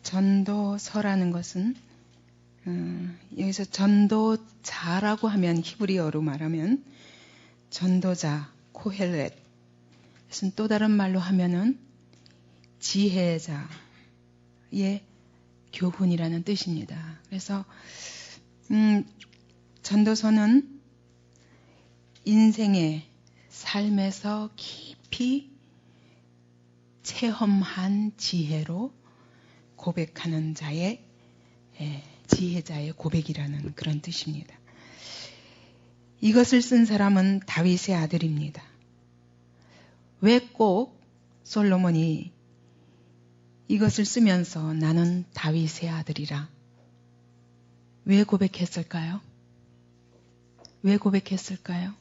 전도서라는 것은 여기서 전도자라고 하면 히브리어로 말하면 전도자, 코헬렛. 그것은 또 다른 말로 하면은 지혜자의 교훈이라는 뜻입니다. 그래서 전도서는 인생의 삶에서 깊이 체험한 지혜로 고백하는 자의 지혜자의 고백이라는 그런 뜻입니다. 이것을 쓴 사람은 다윗의 아들입니다. 왜 꼭 솔로몬이 이것을 쓰면서 나는 다윗의 아들이라 왜 고백했을까요? 왜 고백했을까요?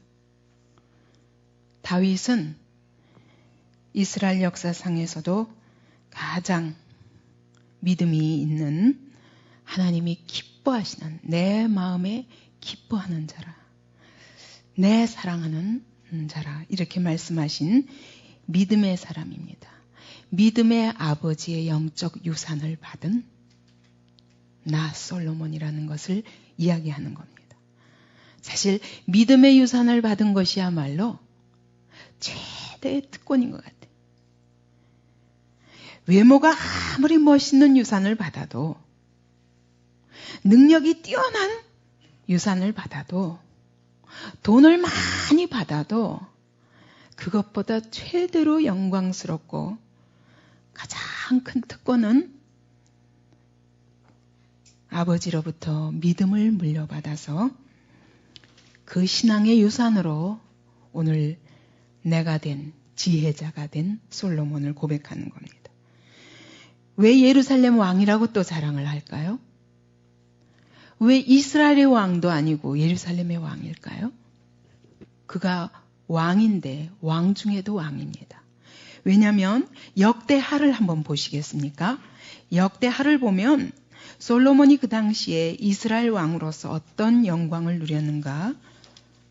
다윗은 이스라엘 역사상에서도 가장 믿음이 있는 하나님이 기뻐하시는 내 마음에 기뻐하는 자라 내 사랑하는 자라 이렇게 말씀하신 믿음의 사람입니다. 믿음의 아버지의 영적 유산을 받은 나 솔로몬이라는 것을 이야기하는 겁니다. 사실 믿음의 유산을 받은 것이야말로 최대의 특권인 것 같아요. 외모가 아무리 멋있는 유산을 받아도 능력이 뛰어난 유산을 받아도 돈을 많이 받아도 그것보다 최대로 영광스럽고 가장 큰 특권은 아버지로부터 믿음을 물려받아서 그 신앙의 유산으로 오늘 내가 된 지혜자가 된 솔로몬을 고백하는 겁니다. 왜 예루살렘 왕이라고 또 자랑을 할까요? 왜 이스라엘의 왕도 아니고 예루살렘의 왕일까요? 그가 왕인데 왕 중에도 왕입니다. 왜냐하면 역대하를 한번 보시겠습니까? 역대하를 보면 솔로몬이 그 당시에 이스라엘 왕으로서 어떤 영광을 누렸는가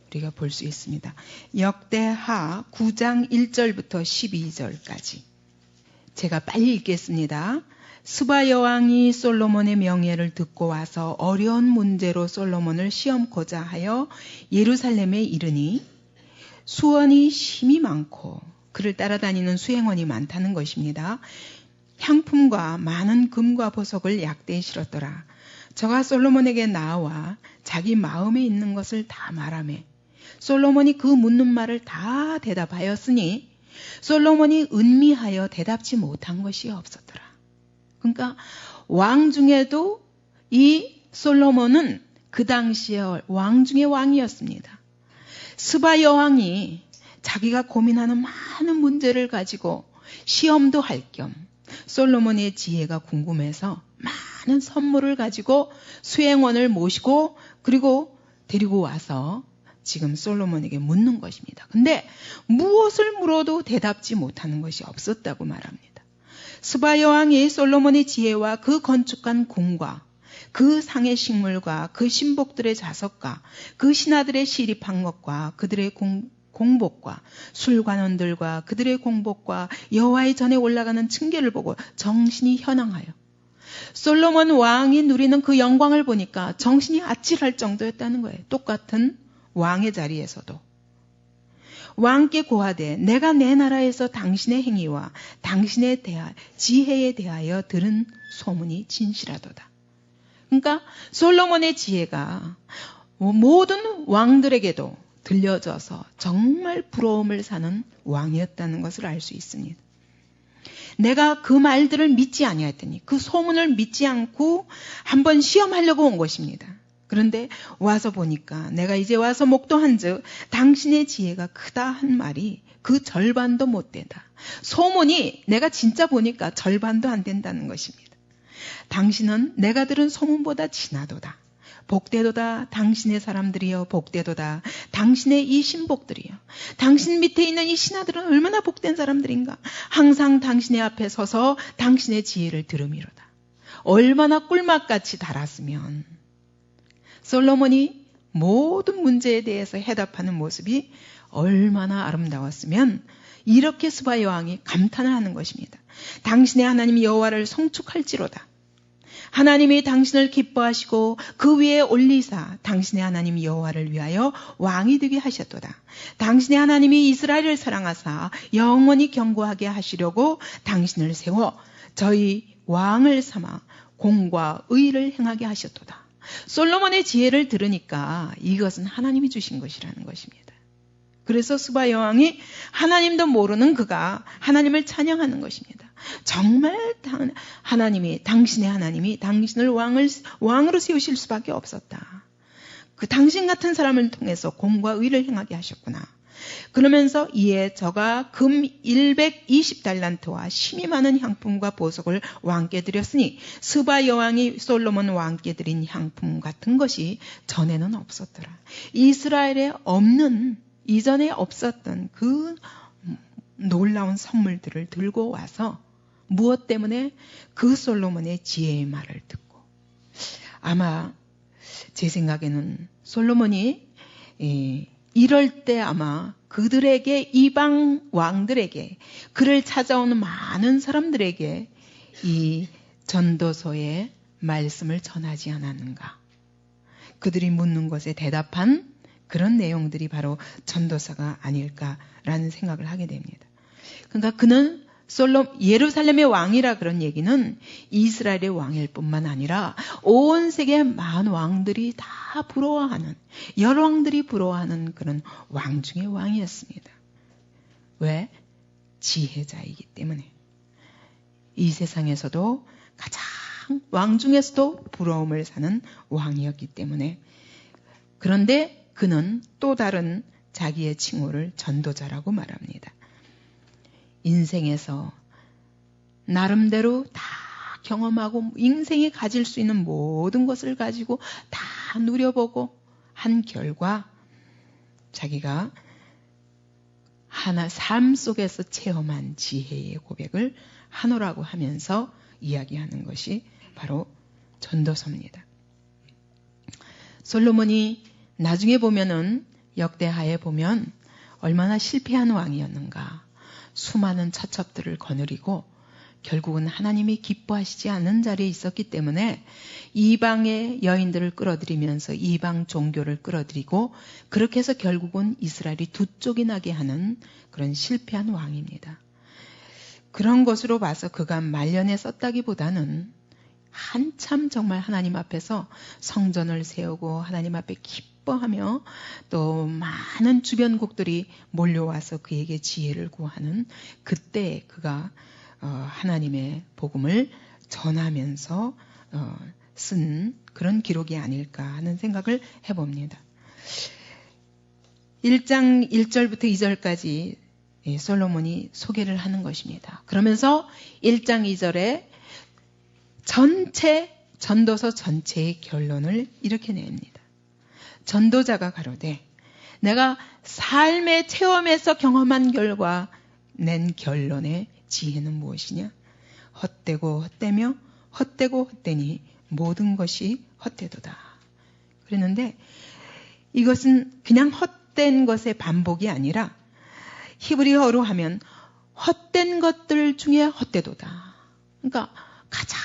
우리가 볼 수 있습니다. 역대하 9장 1절부터 12절까지 제가 빨리 읽겠습니다. 스바 여왕이 솔로몬의 명예를 듣고 와서 어려운 문제로 솔로몬을 시험코자 하여 예루살렘에 이르니 수원이 심히 많고 그를 따라다니는 수행원이 많다는 것입니다. 향품과 많은 금과 보석을 약대에 실었더라. 저가 솔로몬에게 나와 자기 마음에 있는 것을 다 말하매 솔로몬이 그 묻는 말을 다 대답하였으니 솔로몬이 은미하여 대답지 못한 것이 없었더라. 그러니까 왕 중에도 이 솔로몬은 그 당시에 왕 중의 왕이었습니다. 스바 여왕이 자기가 고민하는 많은 문제를 가지고 시험도 할 겸 솔로몬의 지혜가 궁금해서 많은 선물을 가지고 수행원을 모시고 그리고 데리고 와서 지금 솔로몬에게 묻는 것입니다. 근데 무엇을 물어도 대답지 못하는 것이 없었다고 말합니다. 스바 여왕이 솔로몬의 지혜와 그 건축한 궁과 그 상의 식물과 그 신복들의 자석과 그 신하들의 시립한 것과 그들의 공복과 술관원들과 그들의 공복과 여호와의 전에 올라가는 층계를 보고 정신이 현황하여 솔로몬 왕이 누리는 그 영광을 보니까 정신이 아찔할 정도였다는 거예요. 똑같은 왕의 자리에서도 왕께 고하되 내가 내 나라에서 당신의 행위와 당신의 지혜에 대하여 들은 소문이 진실하도다. 그러니까 솔로몬의 지혜가 모든 왕들에게도 들려져서 정말 부러움을 사는 왕이었다는 것을 알 수 있습니다. 내가 그 말들을 믿지 아니하였더니 그 소문을 믿지 않고 한번 시험하려고 온 것입니다. 그런데 와서 보니까 내가 이제 와서 목도한즉 당신의 지혜가 크다 한 말이 그 절반도 못 된다. 소문이 내가 진짜 보니까 절반도 안 된다는 것입니다. 당신은 내가 들은 소문보다 진하도다. 복되도다. 당신의 사람들이여 복되도다. 당신의 이 신복들이여. 당신 밑에 있는 이 신하들은 얼마나 복된 사람들인가. 항상 당신의 앞에 서서 당신의 지혜를 들음이로다. 얼마나 꿀맛같이 달았으면 솔로몬이 모든 문제에 대해서 해답하는 모습이 얼마나 아름다웠으면 이렇게 스바 여왕이 감탄을 하는 것입니다. 당신의 하나님 여호와를 송축할지로다. 하나님이 당신을 기뻐하시고 그 위에 올리사 당신의 하나님 여호와를 위하여 왕이 되게 하셨도다. 당신의 하나님이 이스라엘을 사랑하사 영원히 경고하게 하시려고 당신을 세워 저희 왕을 삼아 공과 의를 행하게 하셨도다. 솔로몬의 지혜를 들으니까 이것은 하나님이 주신 것이라는 것입니다. 그래서 스바 여왕이 하나님도 모르는 그가 하나님을 찬양하는 것입니다. 정말 하나님이 당신의 하나님이 당신을 왕으로 세우실 수밖에 없었다. 그 당신 같은 사람을 통해서 공과 의를 행하게 하셨구나. 그러면서 이에 저가 금 120달란트와 심이 많은 향품과 보석을 왕께 드렸으니 스바 여왕이 솔로몬 왕께 드린 향품 같은 것이 전에는 없었더라. 이스라엘에 없는 이전에 없었던 그 놀라운 선물들을 들고 와서 무엇 때문에? 그 솔로몬의 지혜의 말을 듣고. 아마 제 생각에는 솔로몬이 이럴 때 아마 그들에게 이방 왕들에게 그를 찾아오는 많은 사람들에게 이 전도서의 말씀을 전하지 않았는가. 그들이 묻는 것에 대답한 그런 내용들이 바로 전도서가 아닐까라는 생각을 하게 됩니다. 그러니까 그는 예루살렘의 왕이라 그런 얘기는 이스라엘의 왕일 뿐만 아니라 온 세계의 많은 왕들이 다 부러워하는, 여러 왕들이 부러워하는 그런 왕 중의 왕이었습니다. 왜? 지혜자이기 때문에. 이 세상에서도 가장 왕 중에서도 부러움을 사는 왕이었기 때문에. 그런데 그는 또 다른 자기의 칭호를 전도자라고 말합니다. 인생에서 나름대로 다 경험하고 인생이 가질 수 있는 모든 것을 가지고 다 누려보고 한 결과 자기가 삶 속에서 체험한 지혜의 고백을 하노라고 하면서 이야기하는 것이 바로 전도서입니다. 솔로몬이 나중에 보면은 역대하에 보면 얼마나 실패한 왕이었는가. 수많은 처첩들을 거느리고 결국은 하나님이 기뻐하시지 않는 자리에 있었기 때문에 이방의 여인들을 끌어들이면서 이방 종교를 끌어들이고 그렇게 해서 결국은 이스라엘이 두 쪽이 나게 하는 그런 실패한 왕입니다. 그런 것으로 봐서 그가 말년에 썼다기보다는 한참 정말 하나님 앞에서 성전을 세우고 하나님 앞에 기뻐하며 또 많은 주변국들이 몰려와서 그에게 지혜를 구하는 그때 그가 하나님의 복음을 전하면서 쓴 그런 기록이 아닐까 하는 생각을 해봅니다. 1장 1절부터 2절까지 솔로몬이 소개를 하는 것입니다. 그러면서 1장 2절에 전도서 전체의 결론을 이렇게 냅니다. 전도자가 가로되 내가 삶의 체험에서 경험한 결과 낸 결론의 지혜는 무엇이냐? 헛되고 헛되며 헛되고 헛되니 모든 것이 헛되도다. 그랬는데 이것은 그냥 헛된 것의 반복이 아니라 히브리어로 하면 헛된 것들 중에 헛되도다. 그러니까 가장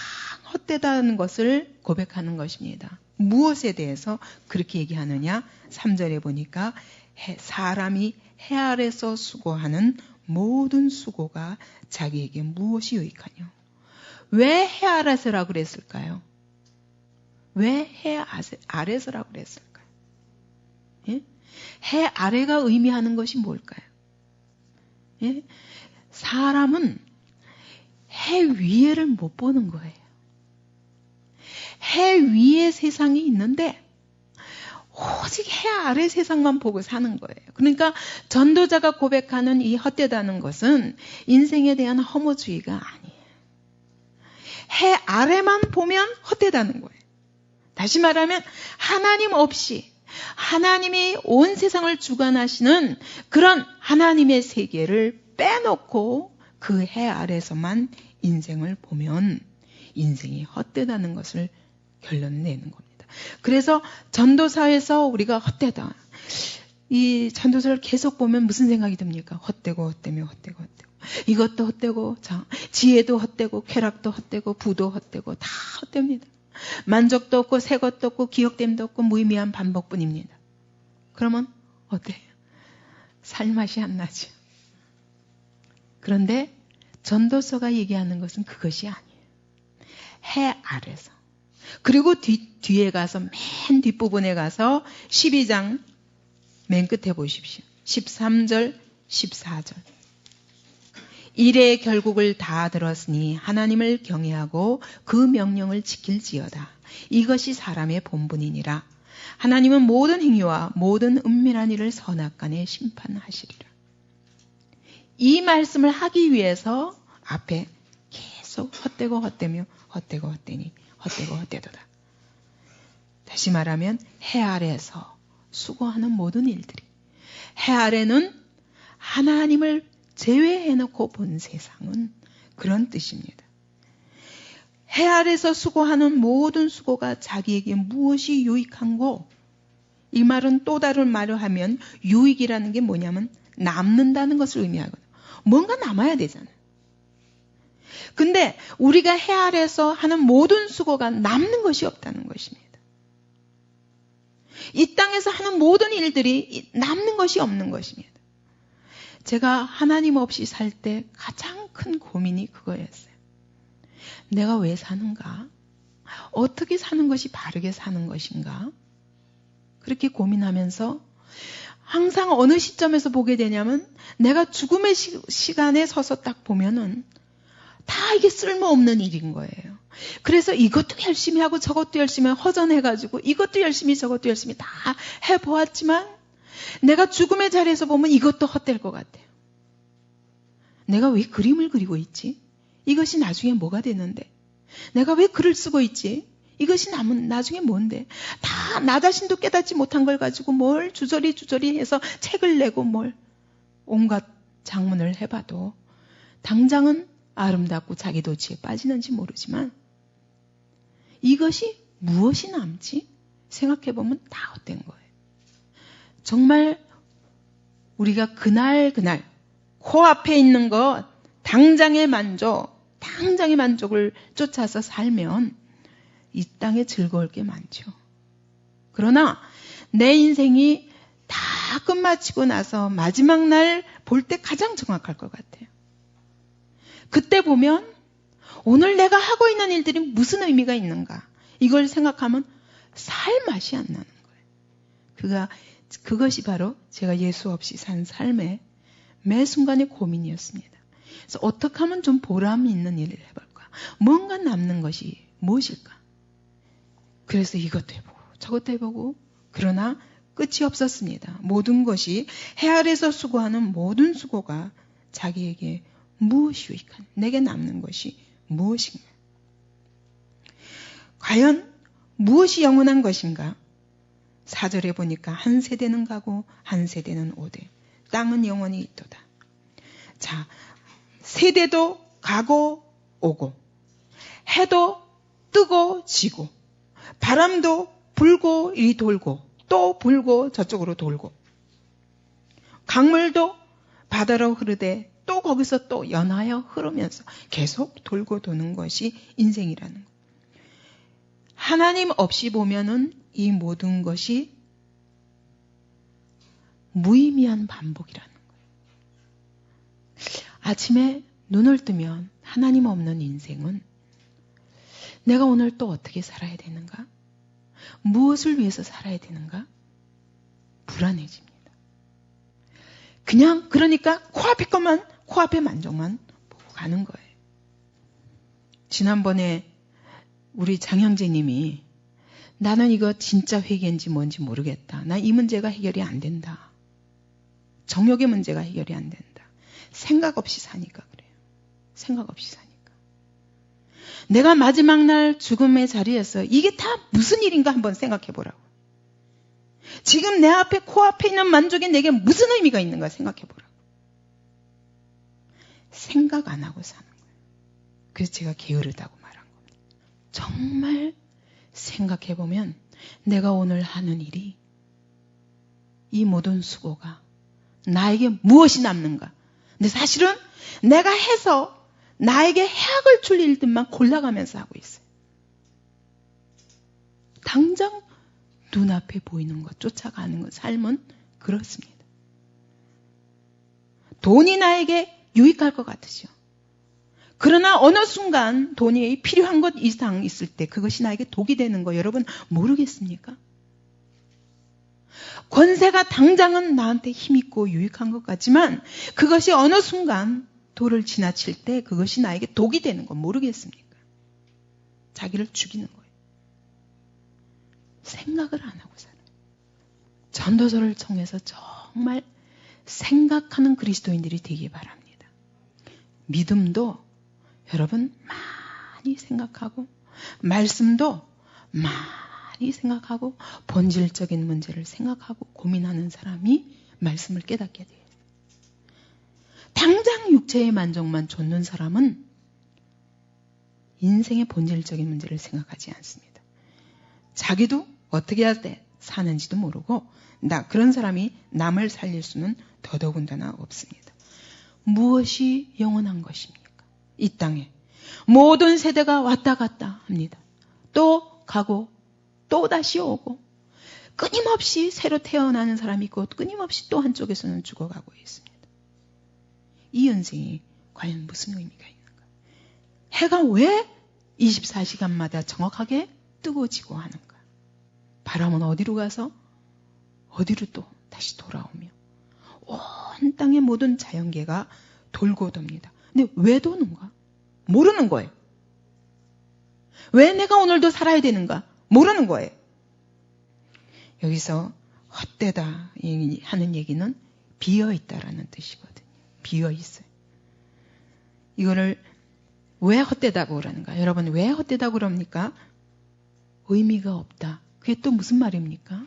헛되다는 것을 고백하는 것입니다. 무엇에 대해서 그렇게 얘기하느냐? 3절에 보니까 사람이 해 아래서 수고하는 모든 수고가 자기에게 무엇이 유익하냐? 왜 해 아래서라고 그랬을까요? 왜 해 아래서라고 그랬을까요? 예? 해 아래가 의미하는 것이 뭘까요? 예? 사람은 해 위에를 못 보는 거예요. 해 위에 세상이 있는데 오직 해 아래 세상만 보고 사는 거예요. 그러니까 전도자가 고백하는 이 헛되다는 것은 인생에 대한 허무주의가 아니에요. 해 아래만 보면 헛되다는 거예요. 다시 말하면 하나님 없이 하나님이 온 세상을 주관하시는 그런 하나님의 세계를 빼놓고 그 해 아래서만 인생을 보면 인생이 헛되다는 것을 결론내는 겁니다. 그래서 전도사에서 우리가 헛되다. 이 전도서를 계속 보면 무슨 생각이 듭니까? 헛되고 헛되며 헛되고 헛되고. 이것도 헛되고, 지혜도 헛되고, 쾌락도 헛되고, 부도 헛되고, 다 헛됩니다. 만족도 없고, 새 것도 없고, 기억됨도 없고, 무의미한 반복뿐입니다. 그러면 어때요? 살맛이 안 나죠. 그런데 전도서가 얘기하는 것은 그것이 아니에요. 해 아래서. 그리고 뒤에 가서, 맨 뒷부분에 가서 12장 맨 끝에 보십시오. 13절, 14절. 일의 결국을 다 들었으니 하나님을 경외하고 그 명령을 지킬지어다. 이것이 사람의 본분이니라. 하나님은 모든 행위와 모든 은밀한 일을 선악간에 심판하시리라. 이 말씀을 하기 위해서 앞에 계속 헛되고 헛되며 헛되고 헛되니 헛되고 헛되도다. 다시 말하면 해 아래에서 수고하는 모든 일들이, 해 아래는 하나님을 제외해놓고 본 세상은 그런 뜻입니다. 해 아래서 수고하는 모든 수고가 자기에게 무엇이 유익한고, 이 말은 또 다른 말을 하면 유익이라는 게 뭐냐면 남는다는 것을 의미하거든요. 뭔가 남아야 되잖아요. 근데 우리가 해 아래서 하는 모든 수고가 남는 것이 없다는 것입니다. 이 땅에서 하는 모든 일들이 남는 것이 없는 것입니다. 제가 하나님 없이 살 때 가장 큰 고민이 그거였어요. 내가 왜 사는가? 어떻게 사는 것이 바르게 사는 것인가? 그렇게 고민하면서 항상 어느 시점에서 보게 되냐면 내가 죽음의 시간에 서서 딱 보면은 다 이게 쓸모없는 일인 거예요. 그래서 이것도 열심히 하고 저것도 열심히 허전해가지고 이것도 열심히 저것도 열심히 다 해보았지만 내가 죽음의 자리에서 보면 이것도 헛될 것 같아요. 내가 왜 그림을 그리고 있지? 이것이 나중에 뭐가 되는데? 내가 왜 글을 쓰고 있지? 이것이 나중에 뭔데? 다 나 자신도 깨닫지 못한 걸 가지고 뭘 주저리 해서 책을 내고 뭘 온갖 작문을 해봐도 당장은 아름답고 자기 도취에 빠지는지 모르지만 이것이 무엇이 남지? 생각해보면 다 헛된 거예요. 정말 우리가 그날 코앞에 있는 것, 당장의 만족을 쫓아서 살면 이 땅에 즐거울 게 많죠. 그러나 내 인생이 다 끝마치고 나서 마지막 날 볼 때 가장 정확할 것 같아요. 그때 보면 오늘 내가 하고 있는 일들이 무슨 의미가 있는가? 이걸 생각하면 살 맛이 안 나는 거예요. 그것이 바로 제가 예수 없이 산 삶의 매 순간의 고민이었습니다. 그래서 어떻게 하면 좀 보람 있는 일을 해볼까? 뭔가 남는 것이 무엇일까? 그래서 이것도 해보고 저것도 해보고 그러나 끝이 없었습니다. 모든 것이 해 아래서 수고하는 모든 수고가 자기에게 무엇이 유익한, 내게 남는 것이 무엇인가? 과연 무엇이 영원한 것인가? 4절에 보니까 한 세대는 가고 한 세대는 오되 땅은 영원히 있도다. 자, 세대도 가고 오고 해도 뜨고 지고 바람도 불고 이리 돌고 또 불고 저쪽으로 돌고 강물도 바다로 흐르되 또 거기서 또 연하여 흐르면서 계속 돌고 도는 것이 인생이라는 거예요. 하나님 없이 보면은 이 모든 것이 무의미한 반복이라는 거예요. 아침에 눈을 뜨면 하나님 없는 인생은 내가 오늘 또 어떻게 살아야 되는가? 무엇을 위해서 살아야 되는가? 불안해집니다. 그러니까 코앞의 만족만 보고 가는 거예요. 지난번에 우리 장형제님이 나는 이거 진짜 회개인지 뭔지 모르겠다. 나 이 문제가 해결이 안 된다. 정욕의 문제가 해결이 안 된다. 생각 없이 사니까 그래요. 생각 없이 사니까. 내가 마지막 날 죽음의 자리에서 이게 다 무슨 일인가 한번 생각해 보라고. 지금 내 앞에 코앞에 있는 만족이 내게 무슨 의미가 있는가 생각해 보라고. 생각 안 하고 사는 거예요. 그래서 제가 게으르다고 말한 겁니다. 정말 생각해 보면 내가 오늘 하는 일이 이 모든 수고가 나에게 무엇이 남는가? 근데 사실은 내가 해서 나에게 해악을 줄 일들만 골라가면서 하고 있어요. 당장 눈앞에 보이는 것, 쫓아가는 것, 삶은 그렇습니다. 돈이 나에게 유익할 것 같으죠. 그러나 어느 순간 돈이 필요한 것 이상 있을 때 그것이 나에게 독이 되는 거 여러분 모르겠습니까? 권세가 당장은 나한테 힘있고 유익한 것 같지만 그것이 어느 순간 도를 지나칠 때 그것이 나에게 독이 되는 거 모르겠습니까? 자기를 죽이는 거예요. 생각을 안 하고 살아요. 전도서를 통해서 정말 생각하는 그리스도인들이 되기 바랍니다. 믿음도 여러분 많이 생각하고 말씀도 많이 생각하고 본질적인 문제를 생각하고 고민하는 사람이 말씀을 깨닫게 돼요. 당장 육체의 만족만 좇는 사람은 인생의 본질적인 문제를 생각하지 않습니다. 자기도 어떻게 할 때 사는지도 모르고 그런 사람이 남을 살릴 수는 더더군다나 없습니다. 무엇이 영원한 것입니까? 이 땅에 모든 세대가 왔다 갔다 합니다. 또 가고 또 다시 오고 끊임없이 새로 태어나는 사람이 있고 끊임없이 또 한쪽에서는 죽어가고 있습니다. 이 인생이 과연 무슨 의미가 있는가? 해가 왜 24시간마다 정확하게 뜨고 지고 하는가? 바람은 어디로 가서 어디로 또 다시 돌아오며 온 땅의 모든 자연계가 돌고 돕니다. 근데 왜 도는가? 모르는 거예요. 왜 내가 오늘도 살아야 되는가? 모르는 거예요. 여기서 헛되다 하는 얘기는 비어있다라는 뜻이거든요. 비어있어요. 이거를 왜 헛되다고 그러는가? 여러분 왜 헛되다고 그럽니까? 의미가 없다. 그게 또 무슨 말입니까?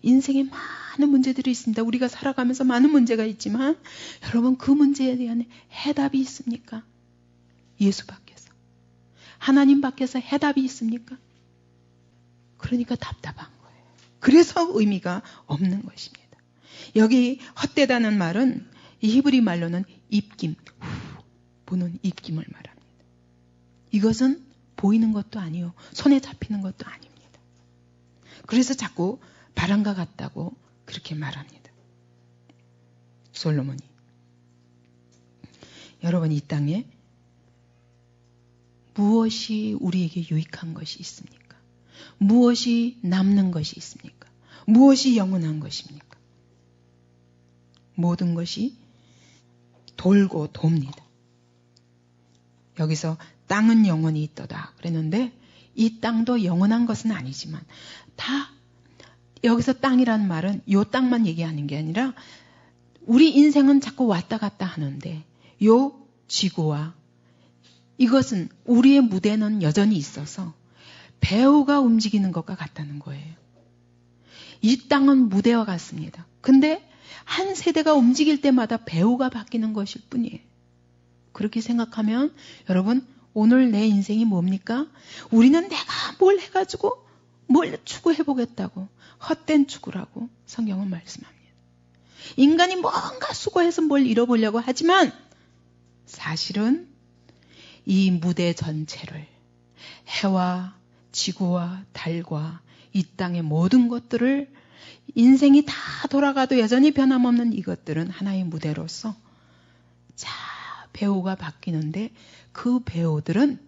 인생에 많은 문제들이 있습니다. 우리가 살아가면서 많은 문제가 있지만 여러분 그 문제에 대한 해답이 있습니까? 예수 밖에서. 하나님 밖에서 해답이 있습니까? 그러니까 답답한 거예요. 그래서 의미가 없는 것입니다. 여기 헛되다는 말은 이 히브리 말로는 입김, 보는 입김을 말합니다. 이것은 보이는 것도 아니요. 손에 잡히는 것도 아닙니다. 그래서 자꾸 바람과 같다고 그렇게 말합니다. 솔로몬이. 여러분 이 땅에 무엇이 우리에게 유익한 것이 있습니까? 무엇이 남는 것이 있습니까? 무엇이 영원한 것입니까? 모든 것이 돌고 돕니다. 여기서 땅은 영원히 있도다 그랬는데 이 땅도 영원한 것은 아니지만 다 여기서 땅이라는 말은 요 땅만 얘기하는 게 아니라 우리 인생은 자꾸 왔다 갔다 하는데 요 지구와 이것은 우리의 무대는 여전히 있어서 배후가 움직이는 것과 같다는 거예요. 이 땅은 무대와 같습니다. 근데 한 세대가 움직일 때마다 배후가 바뀌는 것일 뿐이에요. 그렇게 생각하면 여러분 오늘 내 인생이 뭡니까? 우리는 내가 뭘 해가지고 뭘 추구해보겠다고 헛된 추구라고 성경은 말씀합니다. 인간이 뭔가 수고해서 뭘 이뤄보려고 하지만 사실은 이 무대 전체를 해와 지구와 달과 이 땅의 모든 것들을 인생이 다 돌아가도 여전히 변함없는 이것들은 하나의 무대로서 자 배우가 바뀌는데 그 배우들은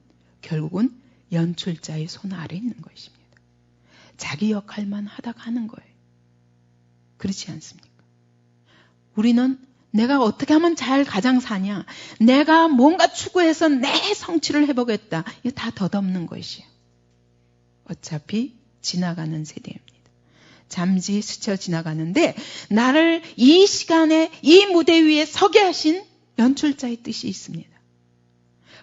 결국은 연출자의 손 아래 있는 것입니다. 자기 역할만 하다 가는 거예요. 그렇지 않습니까? 우리는 내가 어떻게 하면 잘 가장 사냐? 내가 뭔가 추구해서 내 성취를 해보겠다. 이거 다 덧없는 것이에요. 어차피 지나가는 세대입니다. 잠시 스쳐 지나가는데 나를 이 시간에 이 무대 위에 서게 하신 연출자의 뜻이 있습니다.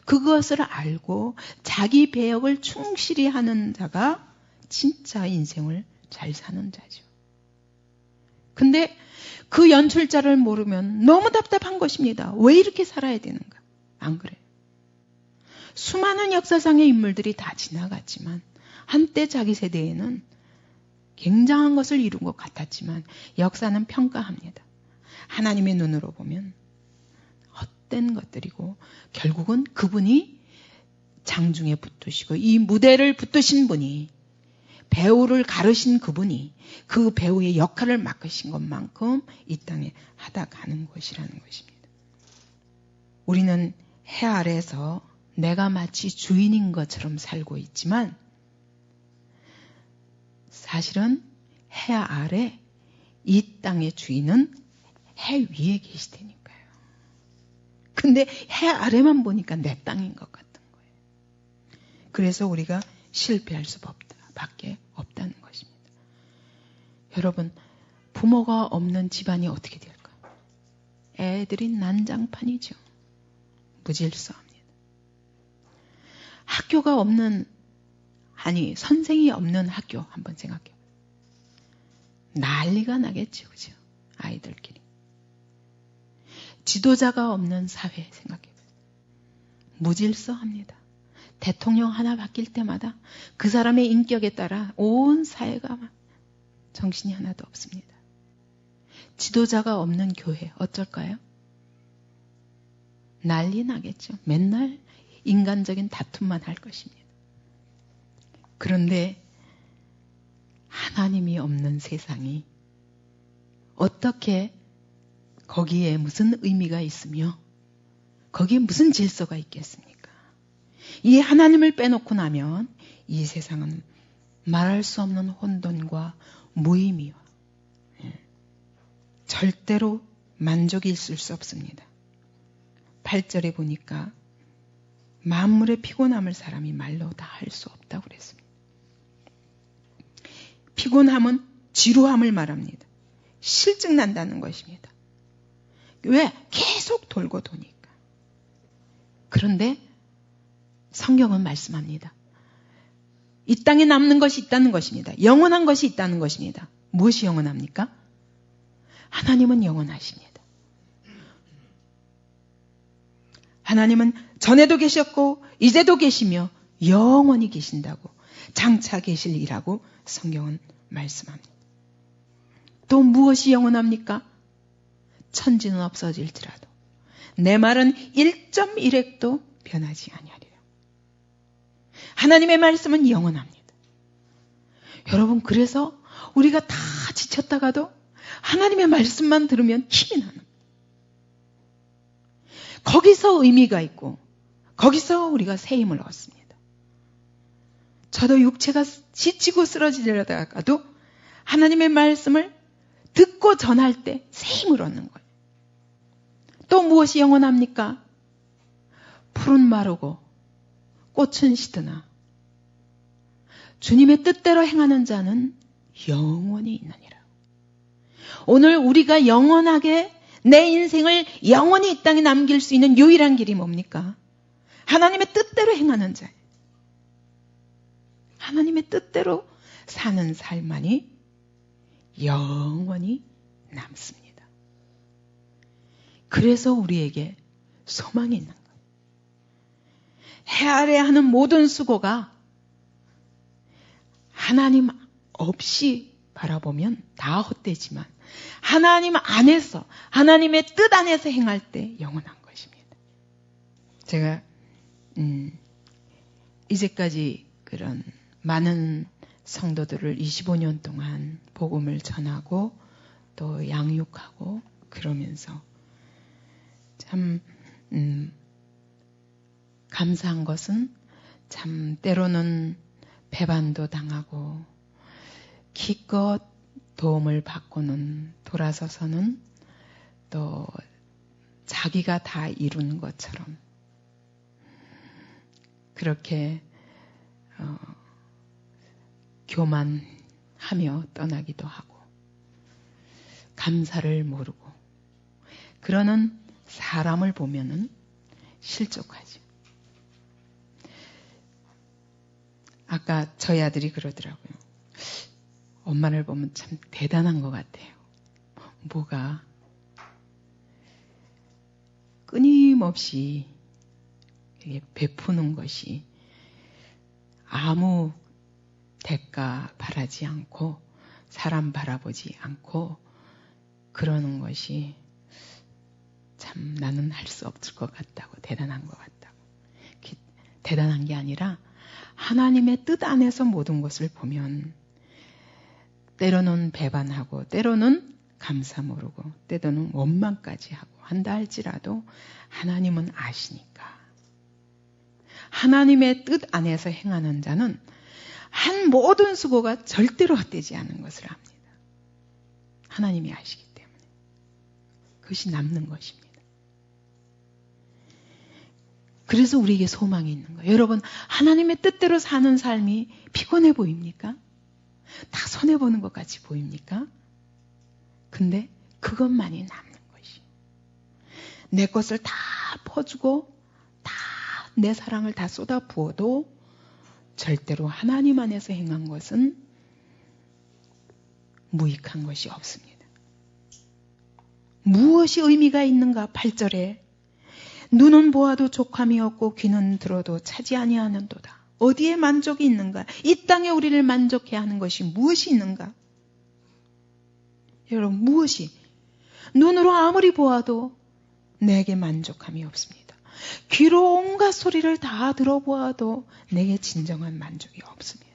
그것을 알고 자기 배역을 충실히 하는 자가 진짜 인생을 잘 사는 자죠. 근데 그 연출자를 모르면 너무 답답한 것입니다. 왜 이렇게 살아야 되는가? 안 그래요. 수많은 역사상의 인물들이 다 지나갔지만 한때 자기 세대에는 굉장한 것을 이룬 것 같았지만 역사는 평가합니다. 하나님의 눈으로 보면 헛된 것들이고 결국은 그분이 장중에 붙드시고 이 무대를 붙드신 분이 배우를 가르신 그분이 그 배우의 역할을 맡으신 것만큼 이 땅에 하다 가는 것이라는 것입니다. 우리는 해 아래에서 내가 마치 주인인 것처럼 살고 있지만 사실은 해 아래 이 땅의 주인은 해 위에 계시다니까요. 근데 해 아래만 보니까 내 땅인 것 같은 거예요. 그래서 우리가 실패할 수밖에 없다는 것입니다. 여러분, 부모가 없는 집안이 어떻게 될까요? 애들이 난장판이죠. 무질서합니다. 학교가 없는, 선생이 없는 학교 한번 생각해요. 난리가 나겠죠. 그죠? 아이들끼리. 지도자가 없는 사회 생각해요. 무질서합니다. 대통령 하나 바뀔 때마다 그 사람의 인격에 따라 온 사회가 정신이 하나도 없습니다. 지도자가 없는 교회 어쩔까요? 난리 나겠죠. 맨날 인간적인 다툼만 할 것입니다. 그런데 하나님이 없는 세상이 어떻게 거기에 무슨 의미가 있으며 거기에 무슨 질서가 있겠습니까? 이 하나님을 빼놓고 나면 이 세상은 말할 수 없는 혼돈과 무의미와 절대로 만족이 있을 수 없습니다. 8절에 보니까 만물의 피곤함을 사람이 말로 다 할 수 없다고 그랬습니다. 피곤함은 지루함을 말합니다. 실증 난다는 것입니다. 왜? 계속 돌고 도니까. 그런데 성경은 말씀합니다. 이 땅에 남는 것이 있다는 것입니다. 영원한 것이 있다는 것입니다. 무엇이 영원합니까? 하나님은 영원하십니다. 하나님은 전에도 계셨고 이제도 계시며 영원히 계신다고 장차 계실이라고 성경은 말씀합니다. 또 무엇이 영원합니까? 천지는 없어질지라도 내 말은 1.1획도 변하지 아니하리라. 하나님의 말씀은 영원합니다. 여러분, 그래서 우리가 다 지쳤다가도 하나님의 말씀만 들으면 힘이 나는 거예요. 거기서 의미가 있고 거기서 우리가 새 힘을 얻습니다. 저도 육체가 지치고 쓰러지려다가도 하나님의 말씀을 듣고 전할 때 새 힘을 얻는 거예요. 또 무엇이 영원합니까? 풀은 마르고 꽃은 시드나 주님의 뜻대로 행하는 자는 영원히 있느니라. 오늘 우리가 영원하게 내 인생을 영원히 이 땅에 남길 수 있는 유일한 길이 뭡니까? 하나님의 뜻대로 행하는 자예요. 하나님의 뜻대로 사는 삶만이 영원히 남습니다. 그래서 우리에게 소망이 있는 거예요. 해 아래 하는 모든 수고가 하나님 없이 바라보면 다 헛되지만 하나님 안에서, 하나님의 뜻 안에서 행할 때 영원한 것입니다. 제가 이제까지 그런 많은 성도들을 25년 동안 복음을 전하고 또 양육하고 그러면서 참 감사한 것은 참 때로는 배반도 당하고 기껏 도움을 받고는 돌아서서는 또 자기가 다 이룬 것처럼 그렇게 교만하며 떠나기도 하고 감사를 모르고 그러는 사람을 보면은 실족하죠. 아까 저희 아들이 그러더라고요. 엄마를 보면 참 대단한 것 같아요. 뭐가? 끊임없이 베푸는 것이 아무 대가 바라지 않고 사람 바라보지 않고 그러는 것이 참 나는 할 수 없을 것 같다고, 대단한 것 같다고. 대단한 게 아니라 하나님의 뜻 안에서 모든 것을 보면 때로는 배반하고 때로는 감사 모르고 때로는 원망까지 하고 한다 할지라도 하나님은 아시니까. 하나님의 뜻 안에서 행하는 자는 한 모든 수고가 절대로 헛되지 않은 것을 압니다. 하나님이 아시기 때문에. 그것이 남는 것입니다. 그래서 우리에게 소망이 있는 거예요. 여러분, 하나님의 뜻대로 사는 삶이 피곤해 보입니까? 다 손해보는 것 같이 보입니까? 근데 그것만이 남는 것이. 내 것을 다 퍼주고 다 내 사랑을 다 쏟아 부어도 절대로 하나님 안에서 행한 것은 무익한 것이 없습니다. 무엇이 의미가 있는가? 8절에 눈은 보아도 족함이 없고 귀는 들어도 차지 아니하는도다. 어디에 만족이 있는가? 이 땅에 우리를 만족해 하는 것이 무엇이 있는가? 여러분, 무엇이? 눈으로 아무리 보아도 내게 만족함이 없습니다. 귀로 온갖 소리를 다 들어보아도 내게 진정한 만족이 없습니다.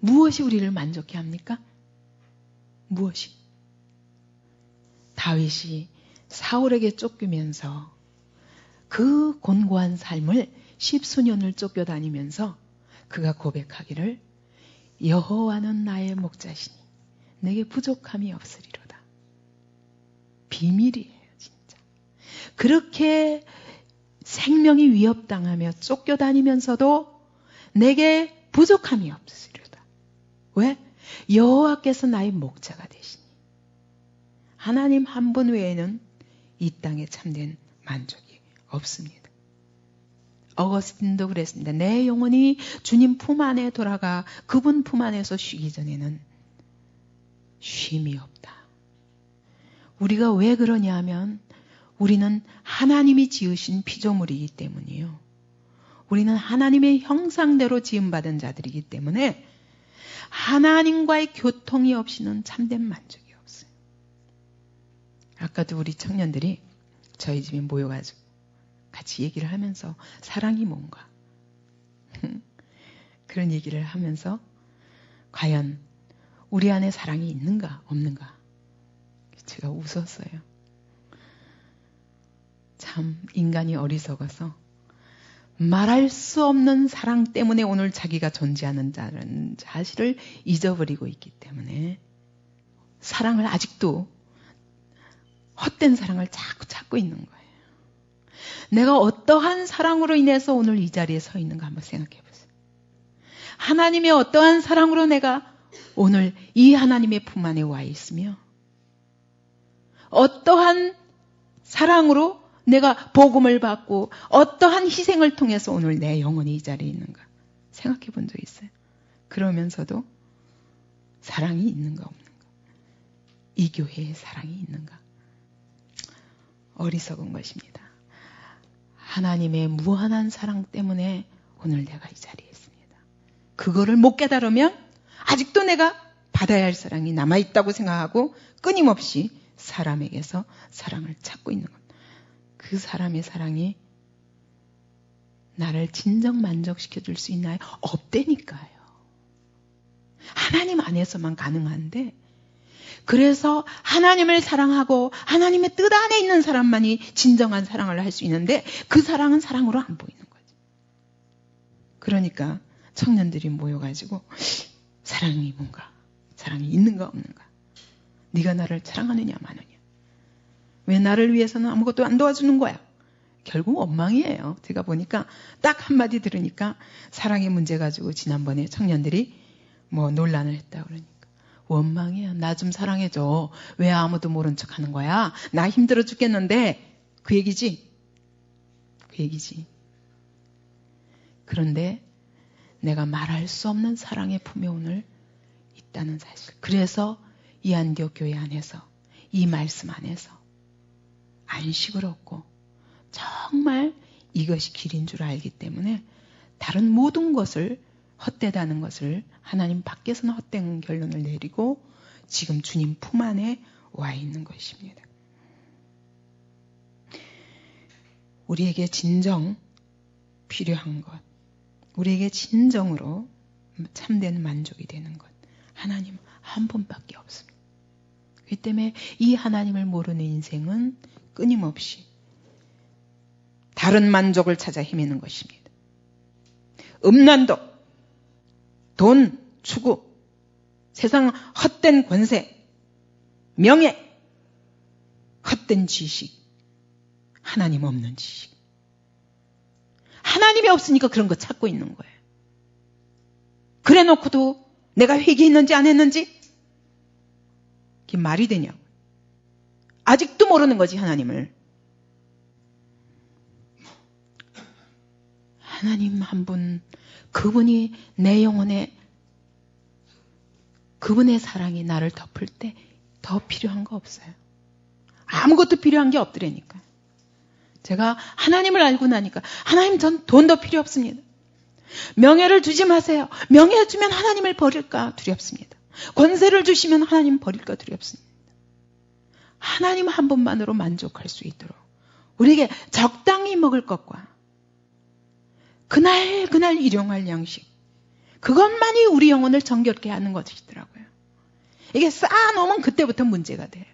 무엇이 우리를 만족해 합니까? 무엇이? 다윗이 사울에게 쫓기면서 그 곤고한 삶을 10수년을 쫓겨다니면서 그가 고백하기를 여호와는 나의 목자시니 내게 부족함이 없으리로다. 비밀이에요, 진짜. 그렇게 생명이 위협당하며 쫓겨다니면서도 내게 부족함이 없으리로다. 왜? 여호와께서 나의 목자가 되시니. 하나님 한 분 외에는 이 땅에 참된 만족이 없습니다. 어거스틴도 그랬습니다. 내 영혼이 주님 품 안에 돌아가 그분 품 안에서 쉬기 전에는 쉼이 없다. 우리가 왜 그러냐 하면 우리는 하나님이 지으신 피조물이기 때문이에요. 우리는 하나님의 형상대로 지음받은 자들이기 때문에 하나님과의 교통이 없이는 참된 만족이 없어요. 아까도 우리 청년들이 저희 집에 모여가지고 같이 얘기를 하면서 사랑이 뭔가 그런 얘기를 하면서 과연 우리 안에 사랑이 있는가 없는가 제가 웃었어요. 참 인간이 어리석어서 말할 수 없는 사랑 때문에 오늘 자기가 존재하는 자는 사실을 잊어버리고 있기 때문에 사랑을 아직도 헛된 사랑을 자꾸 찾고 있는 거예요. 내가 어떠한 사랑으로 인해서 오늘 이 자리에 서 있는가 한번 생각해 보세요. 하나님의 어떠한 사랑으로 내가 오늘 이 하나님의 품 안에 와 있으며 어떠한 사랑으로 내가 복음을 받고 어떠한 희생을 통해서 오늘 내 영혼이 이 자리에 있는가 생각해 본 적 있어요? 그러면서도 사랑이 있는가 없는가? 이 교회에 사랑이 있는가? 어리석은 것입니다. 하나님의 무한한 사랑 때문에 오늘 내가 이 자리에 있습니다. 그거를 못 깨달으면 아직도 내가 받아야 할 사랑이 남아있다고 생각하고 끊임없이 사람에게서 사랑을 찾고 있는 것. 그 사람의 사랑이 나를 진정 만족시켜 줄 수 있나요? 없다니까요. 하나님 안에서만 가능한데 그래서 하나님을 사랑하고 하나님의 뜻 안에 있는 사람만이 진정한 사랑을 할 수 있는데 그 사랑은 사랑으로 안 보이는 거죠. 그러니까 청년들이 모여가지고 사랑이 뭔가, 사랑이 있는가 없는가, 네가 나를 사랑하느냐 마느냐, 왜 나를 위해서는 아무것도 안 도와주는 거야. 결국 원망이에요. 제가 보니까 딱 한마디 들으니까 사랑의 문제 가지고 지난번에 청년들이 뭐 논란을 했다 그러니까 원망이야. 나 좀 사랑해줘. 왜 아무도 모른 척 하는 거야? 나 힘들어 죽겠는데. 그 얘기지? 그 얘기지. 그런데 내가 말할 수 없는 사랑의 품에 오늘 있다는 사실. 그래서 이 안디옥 교회 안에서 이 말씀 안에서 안식을 얻고 정말 이것이 길인 줄 알기 때문에 다른 모든 것을 헛되다는 것을 하나님 밖에서는 헛된 결론을 내리고 지금 주님 품 안에 와 있는 것입니다. 우리에게 진정 필요한 것, 우리에게 진정으로 참된 만족이 되는 것, 하나님 한 분밖에 없습니다. 그렇기 때문에 이 하나님을 모르는 인생은 끊임없이 다른 만족을 찾아 헤매는 것입니다. 음란도, 돈, 추구, 세상 헛된 권세, 명예, 헛된 지식, 하나님 없는 지식. 하나님이 없으니까 그런 거 찾고 있는 거예요. 그래 놓고도 내가 회개했는지 안 했는지 그게 말이 되냐고. 아직도 모르는 거지, 하나님을. 하나님 한 분, 그분이 내 영혼에, 그분의 사랑이 나를 덮을 때 더 필요한 거 없어요. 아무것도 필요한 게 없더라니까. 제가 하나님을 알고 나니까 하나님 전 돈도 필요 없습니다. 명예를 주지 마세요. 명예 주면 하나님을 버릴까 두렵습니다. 권세를 주시면 하나님 버릴까 두렵습니다. 하나님 한 분만으로 만족할 수 있도록 우리에게 적당히 먹을 것과 그날 일용할 양식, 그것만이 우리 영혼을 정결케 하는 것이더라고요. 이게 쌓아놓으면 그때부터 문제가 돼요.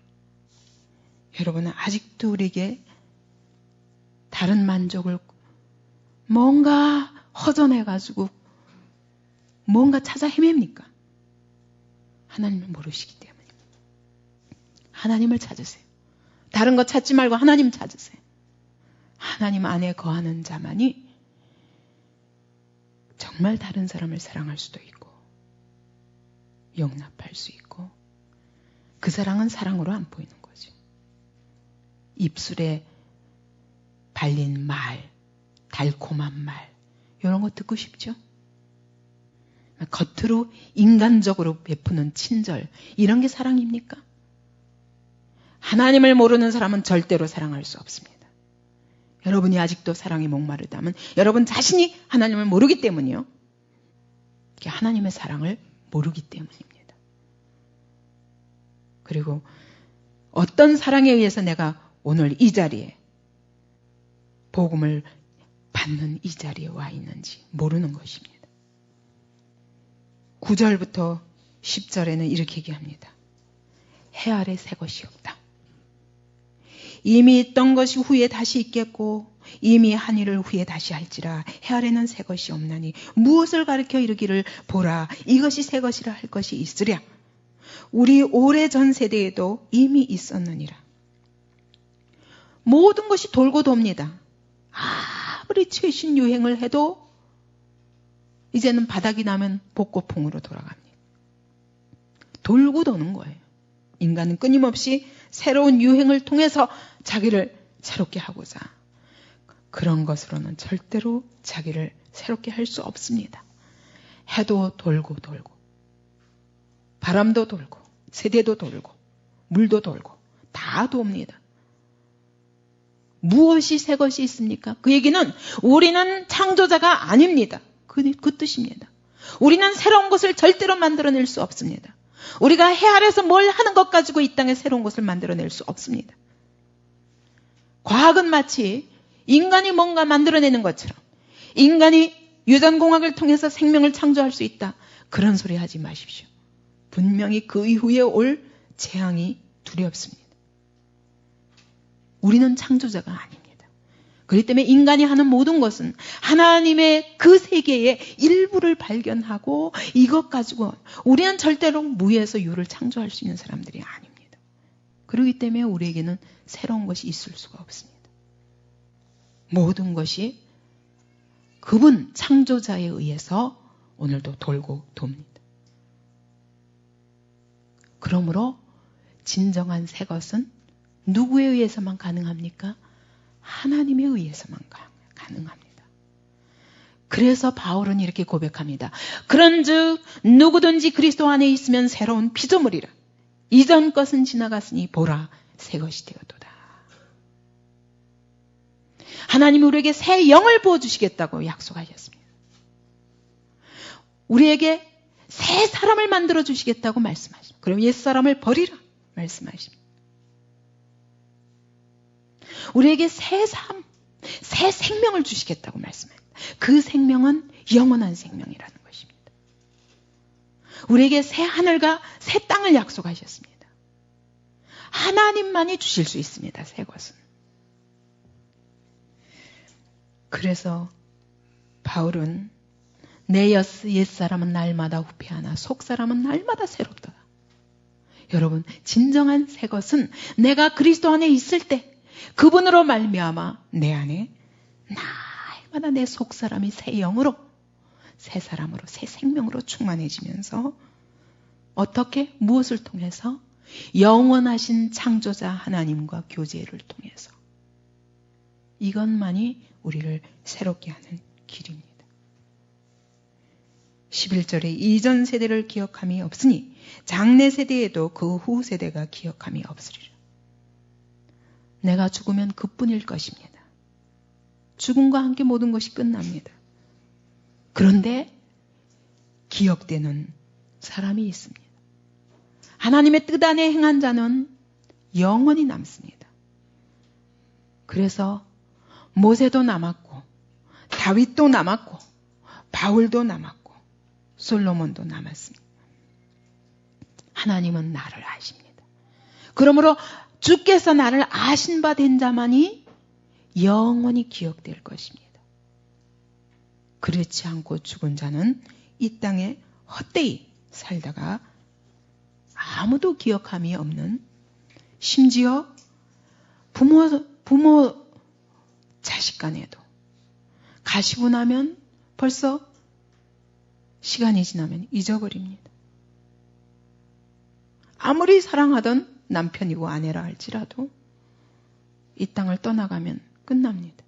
여러분은 아직도 우리에게 다른 만족을 뭔가 허전해가지고 뭔가 찾아 헤맵니까? 하나님을 모르시기 때문에. 하나님을 찾으세요. 다른 거 찾지 말고 하나님 찾으세요. 하나님 안에 거하는 자만이 정말 다른 사람을 사랑할 수도 있고 용납할 수 있고, 그 사랑은 사랑으로 안 보이는 거죠. 입술에 발린 말, 달콤한 말, 이런 거 듣고 싶죠? 겉으로 인간적으로 베푸는 친절, 이런 게 사랑입니까? 하나님을 모르는 사람은 절대로 사랑할 수 없습니다. 여러분이 아직도 사랑에 목마르다면 여러분 자신이 하나님을 모르기 때문이요. 하나님의 사랑을 모르기 때문입니다. 그리고 어떤 사랑에 의해서 내가 오늘 이 자리에 복음을 받는 이 자리에 와 있는지 모르는 것입니다. 9절부터 10절에는 이렇게 얘기합니다. 해 아래 새 것이 없다. 이미 있던 것이 후에 다시 있겠고 이미 한 일을 후에 다시 할지라. 해 아래는 새 것이 없나니 무엇을 가리켜 이르기를 보라 이것이 새 것이라 할 것이 있으랴. 우리 오래전 세대에도 이미 있었느니라. 모든 것이 돌고 돕니다. 아무리 최신 유행을 해도 이제는 바닥이 나면 복고풍으로 돌아갑니다. 돌고 도는 거예요. 인간은 끊임없이 새로운 유행을 통해서 자기를 새롭게 하고자, 그런 것으로는 절대로 자기를 새롭게 할 수 없습니다. 해도 돌고 돌고, 바람도 돌고, 세대도 돌고, 물도 돌고, 다 돕니다. 무엇이 새 것이 있습니까? 그 얘기는 우리는 창조자가 아닙니다. 그 뜻입니다. 우리는 새로운 것을 절대로 만들어낼 수 없습니다. 우리가 해 아래서 뭘 하는 것 가지고 이 땅에 새로운 것을 만들어낼 수 없습니다. 과학은 마치 인간이 뭔가 만들어내는 것처럼 인간이 유전공학을 통해서 생명을 창조할 수 있다. 그런 소리 하지 마십시오. 분명히 그 이후에 올 재앙이 두렵습니다. 우리는 창조자가 아닙니다. 그렇기 때문에 인간이 하는 모든 것은 하나님의 그 세계의 일부를 발견하고 이것 가지고 우리는 절대로 무에서 유를 창조할 수 있는 사람들이 아닙니다. 그렇기 때문에 우리에게는 새로운 것이 있을 수가 없습니다. 모든 것이 그분 창조자에 의해서 오늘도 돌고 돕니다. 그러므로 진정한 새 것은 누구에 의해서만 가능합니까? 하나님에 의해서만 가능합니다. 그래서 바울은 이렇게 고백합니다. 그런즉 누구든지 그리스도 안에 있으면 새로운 피조물이라. 이전 것은 지나갔으니 보라 새 것이 되었도다. 하나님이 우리에게 새 영을 부어주시겠다고 약속하셨습니다. 우리에게 새 사람을 만들어 주시겠다고 말씀하십니다. 그럼 옛사람을 버리라 말씀하십니다. 우리에게 새 삶, 새 생명을 주시겠다고 말씀합니다. 그 생명은 영원한 생명이라는 것입니다. 우리에게 새 하늘과 새 땅을 약속하셨습니다. 하나님만이 주실 수 있습니다. 새 것은. 그래서 바울은 내 옛사람은 날마다 후패하나 속사람은 날마다 새롭다. 여러분, 진정한 새 것은 내가 그리스도 안에 있을 때 그분으로 말미암아 내 안에 날마다 내 속사람이 새 영으로, 새 사람으로, 새 생명으로 충만해지면서 어떻게? 무엇을 통해서? 영원하신 창조자 하나님과 교제를 통해서. 이것만이 우리를 새롭게 하는 길입니다. 11절에 이전 세대를 기억함이 없으니 장래 세대에도 그 후 세대가 기억함이 없으리라. 내가 죽으면 그뿐일 것입니다. 죽음과 함께 모든 것이 끝납니다. 그런데 기억되는 사람이 있습니다. 하나님의 뜻 안에 행한 자는 영원히 남습니다. 그래서 모세도 남았고 다윗도 남았고 바울도 남았고 솔로몬도 남았습니다. 하나님은 나를 아십니다. 그러므로 주께서 나를 아신 바 된 자만이 영원히 기억될 것입니다. 그렇지 않고 죽은 자는 이 땅에 헛되이 살다가 아무도 기억함이 없는, 심지어 부모 자식 간에도 가시고 나면 벌써 시간이 지나면 잊어버립니다. 아무리 사랑하던 남편이고 아내라 할지라도 이 땅을 떠나가면 끝납니다.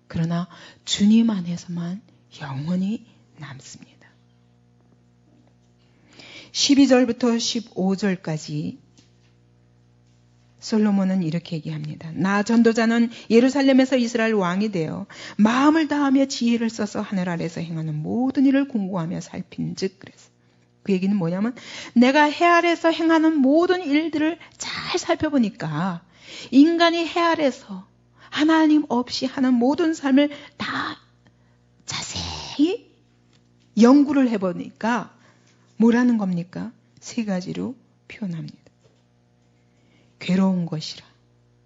그러나 주님 안에서만 영원히 남습니다. 12절부터 15절까지 솔로몬은 이렇게 얘기합니다. 나 전도자는 예루살렘에서 이스라엘 왕이 되어 마음을 다하며 지혜를 써서 하늘 아래서 행하는 모든 일을 공고하며 살핀즉. 그래서 그 얘기는 뭐냐면 내가 해 아래서 행하는 모든 일들을 잘 살펴보니까 인간이 해 아래서 하나님 없이 하는 모든 삶을 다 자세히 연구를 해보니까 뭐라는 겁니까? 세 가지로 표현합니다. 괴로운 것이라.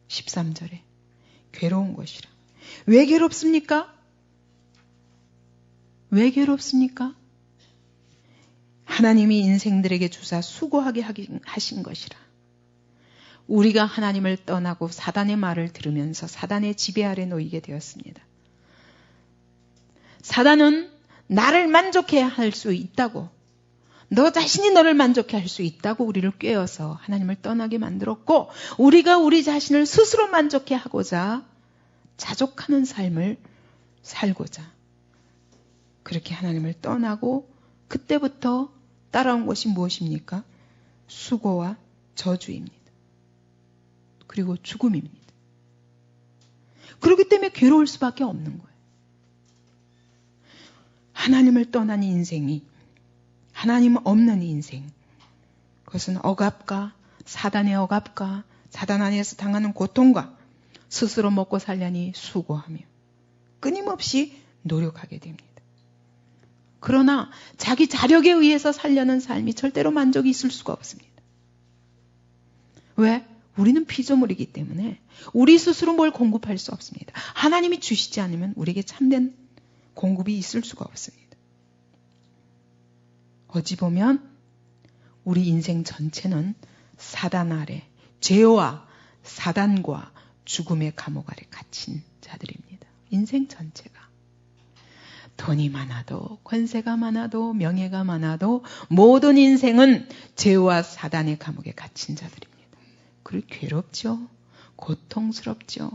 13절에 괴로운 것이라. 왜 괴롭습니까? 왜 괴롭습니까? 하나님이 인생들에게 주사 수고하게 하신 것이라. 우리가 하나님을 떠나고 사단의 말을 들으면서 사단의 지배 아래 놓이게 되었습니다. 사단은 나를 만족해야 할 수 있다고, 너 자신이 너를 만족해 할 수 있다고 우리를 꿰어서 하나님을 떠나게 만들었고, 우리가 우리 자신을 스스로 만족해 하고자 자족하는 삶을 살고자 그렇게 하나님을 떠나고, 그때부터 따라온 것이 무엇입니까? 수고와 저주입니다. 그리고 죽음입니다. 그렇기 때문에 괴로울 수밖에 없는 거예요. 하나님을 떠난 인생이, 하나님 없는 인생, 그것은 억압과 사단의 억압과 사단 안에서 당하는 고통과 스스로 먹고 살려니 수고하며 끊임없이 노력하게 됩니다. 그러나 자기 자력에 의해서 살려는 삶이 절대로 만족이 있을 수가 없습니다. 왜? 우리는 피조물이기 때문에 우리 스스로 뭘 공급할 수 없습니다. 하나님이 주시지 않으면 우리에게 참된 공급이 있을 수가 없습니다. 어찌 보면 우리 인생 전체는 사단 아래, 죄와 사단과 죽음의 감옥 아래 갇힌 자들입니다. 인생 전체가. 돈이 많아도, 권세가 많아도, 명예가 많아도 모든 인생은 죄와 사단의 감옥에 갇힌 자들입니다. 그리고 괴롭죠. 고통스럽죠.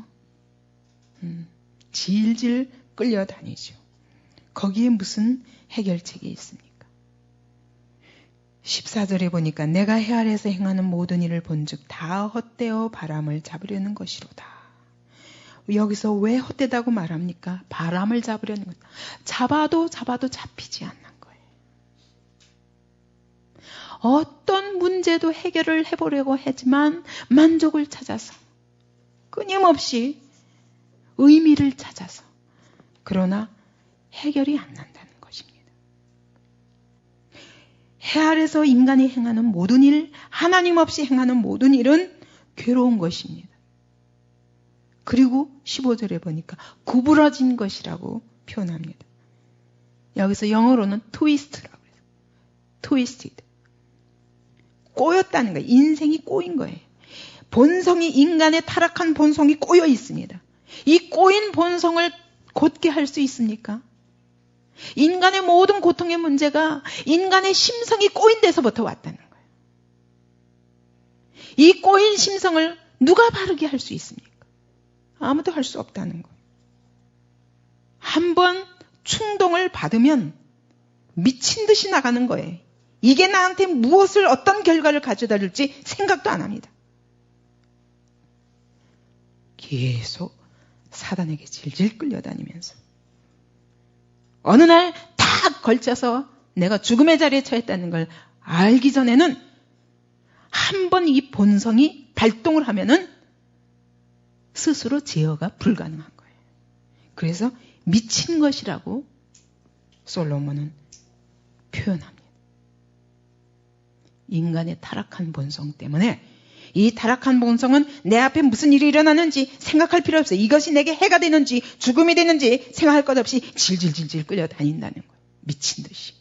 질질 끌려다니죠. 거기에 무슨 해결책이 있습니까? 14절에 보니까 내가 해 아래에서 행하는 모든 일을 본즉 다 헛되어 바람을 잡으려는 것이로다. 여기서 왜 헛되다고 말합니까? 바람을 잡으려는 거예요. 잡아도 잡히지 않는 거예요. 어떤 문제도 해결을 해보려고 하지만 만족을 찾아서 끊임없이 의미를 찾아서 그러나 해결이 안 난다는 것입니다. 해 아래서 인간이 행하는 모든 일, 하나님 없이 행하는 모든 일은 괴로운 것입니다. 그리고 15절에 보니까 구부러진 것이라고 표현합니다. 여기서 영어로는 트위스트라고 해요. 트위스티드. 꼬였다는 거예요. 인생이 꼬인 거예요. 본성이, 인간의 타락한 본성이 꼬여 있습니다. 이 꼬인 본성을 곧게 할 수 있습니까? 인간의 모든 고통의 문제가 인간의 심성이 꼬인 데서부터 왔다는 거예요. 이 꼬인 심성을 누가 바르게 할 수 있습니까? 아무도 할 수 없다는 거예요. 한번 충동을 받으면 미친 듯이 나가는 거예요. 이게 나한테 무엇을 어떤 결과를 가져다 줄지 생각도 안 합니다. 계속 사단에게 질질 끌려다니면서 어느 날 탁 걸쳐서 내가 죽음의 자리에 처했다는 걸 알기 전에는 한번 이 본성이 발동을 하면은 스스로 제어가 불가능한 거예요. 그래서 미친 것이라고 솔로몬은 표현합니다. 인간의 타락한 본성 때문에 이 타락한 본성은 내 앞에 무슨 일이 일어나는지 생각할 필요 없어요. 이것이 내게 해가 되는지 죽음이 되는지 생각할 것 없이 질질질질 끌려다닌다는 거예요. 미친 듯이.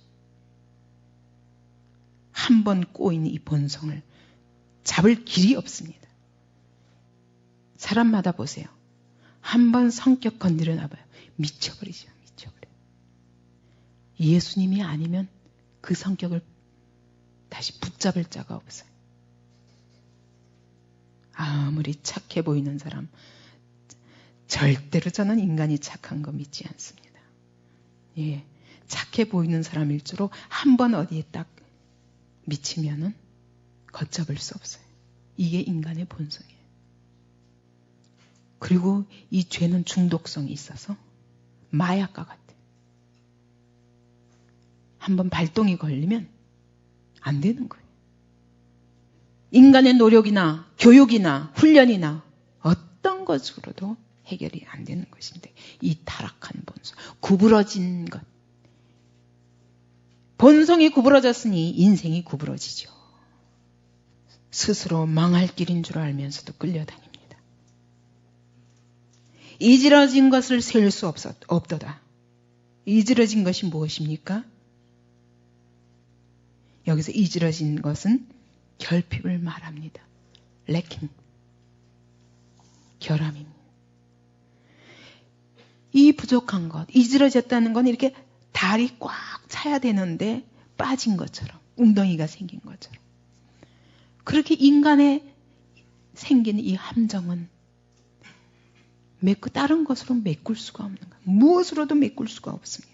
한 번 꼬인 이 본성을 잡을 길이 없습니다. 사람마다 보세요. 한 번 성격 건드려놔 봐요. 미쳐버리죠. 미쳐버려. 예수님이 아니면 그 성격을 다시 붙잡을 자가 없어요. 아무리 착해 보이는 사람, 절대로 저는 인간이 착한 거 믿지 않습니다. 예, 착해 보이는 사람일수록 한 번 어디에 딱 미치면은 걷잡을 수 없어요. 이게 인간의 본성이에요. 그리고 이 죄는 중독성이 있어서 마약과 같아요. 한번 발동이 걸리면 안 되는 거예요. 인간의 노력이나 교육이나 훈련이나 어떤 것으로도 해결이 안 되는 것인데 이 타락한 본성, 구부러진 것. 본성이 구부러졌으니 인생이 구부러지죠. 스스로 망할 길인 줄 알면서도 끌려다닙니다. 이지러진 것을 셀 수 없도다. 이지러진 것이 무엇입니까? 여기서 이지러진 것은 결핍을 말합니다. lacking. 결함입니다. 이 부족한 것, 이지러졌다는 건 이렇게 다리 꽉 차야 되는데 빠진 것처럼, 웅덩이가 생긴 것처럼. 그렇게 인간에 생긴 이 함정은 다른 것으로 메꿀 수가 없는 거예요. 무엇으로도 메꿀 수가 없습니다.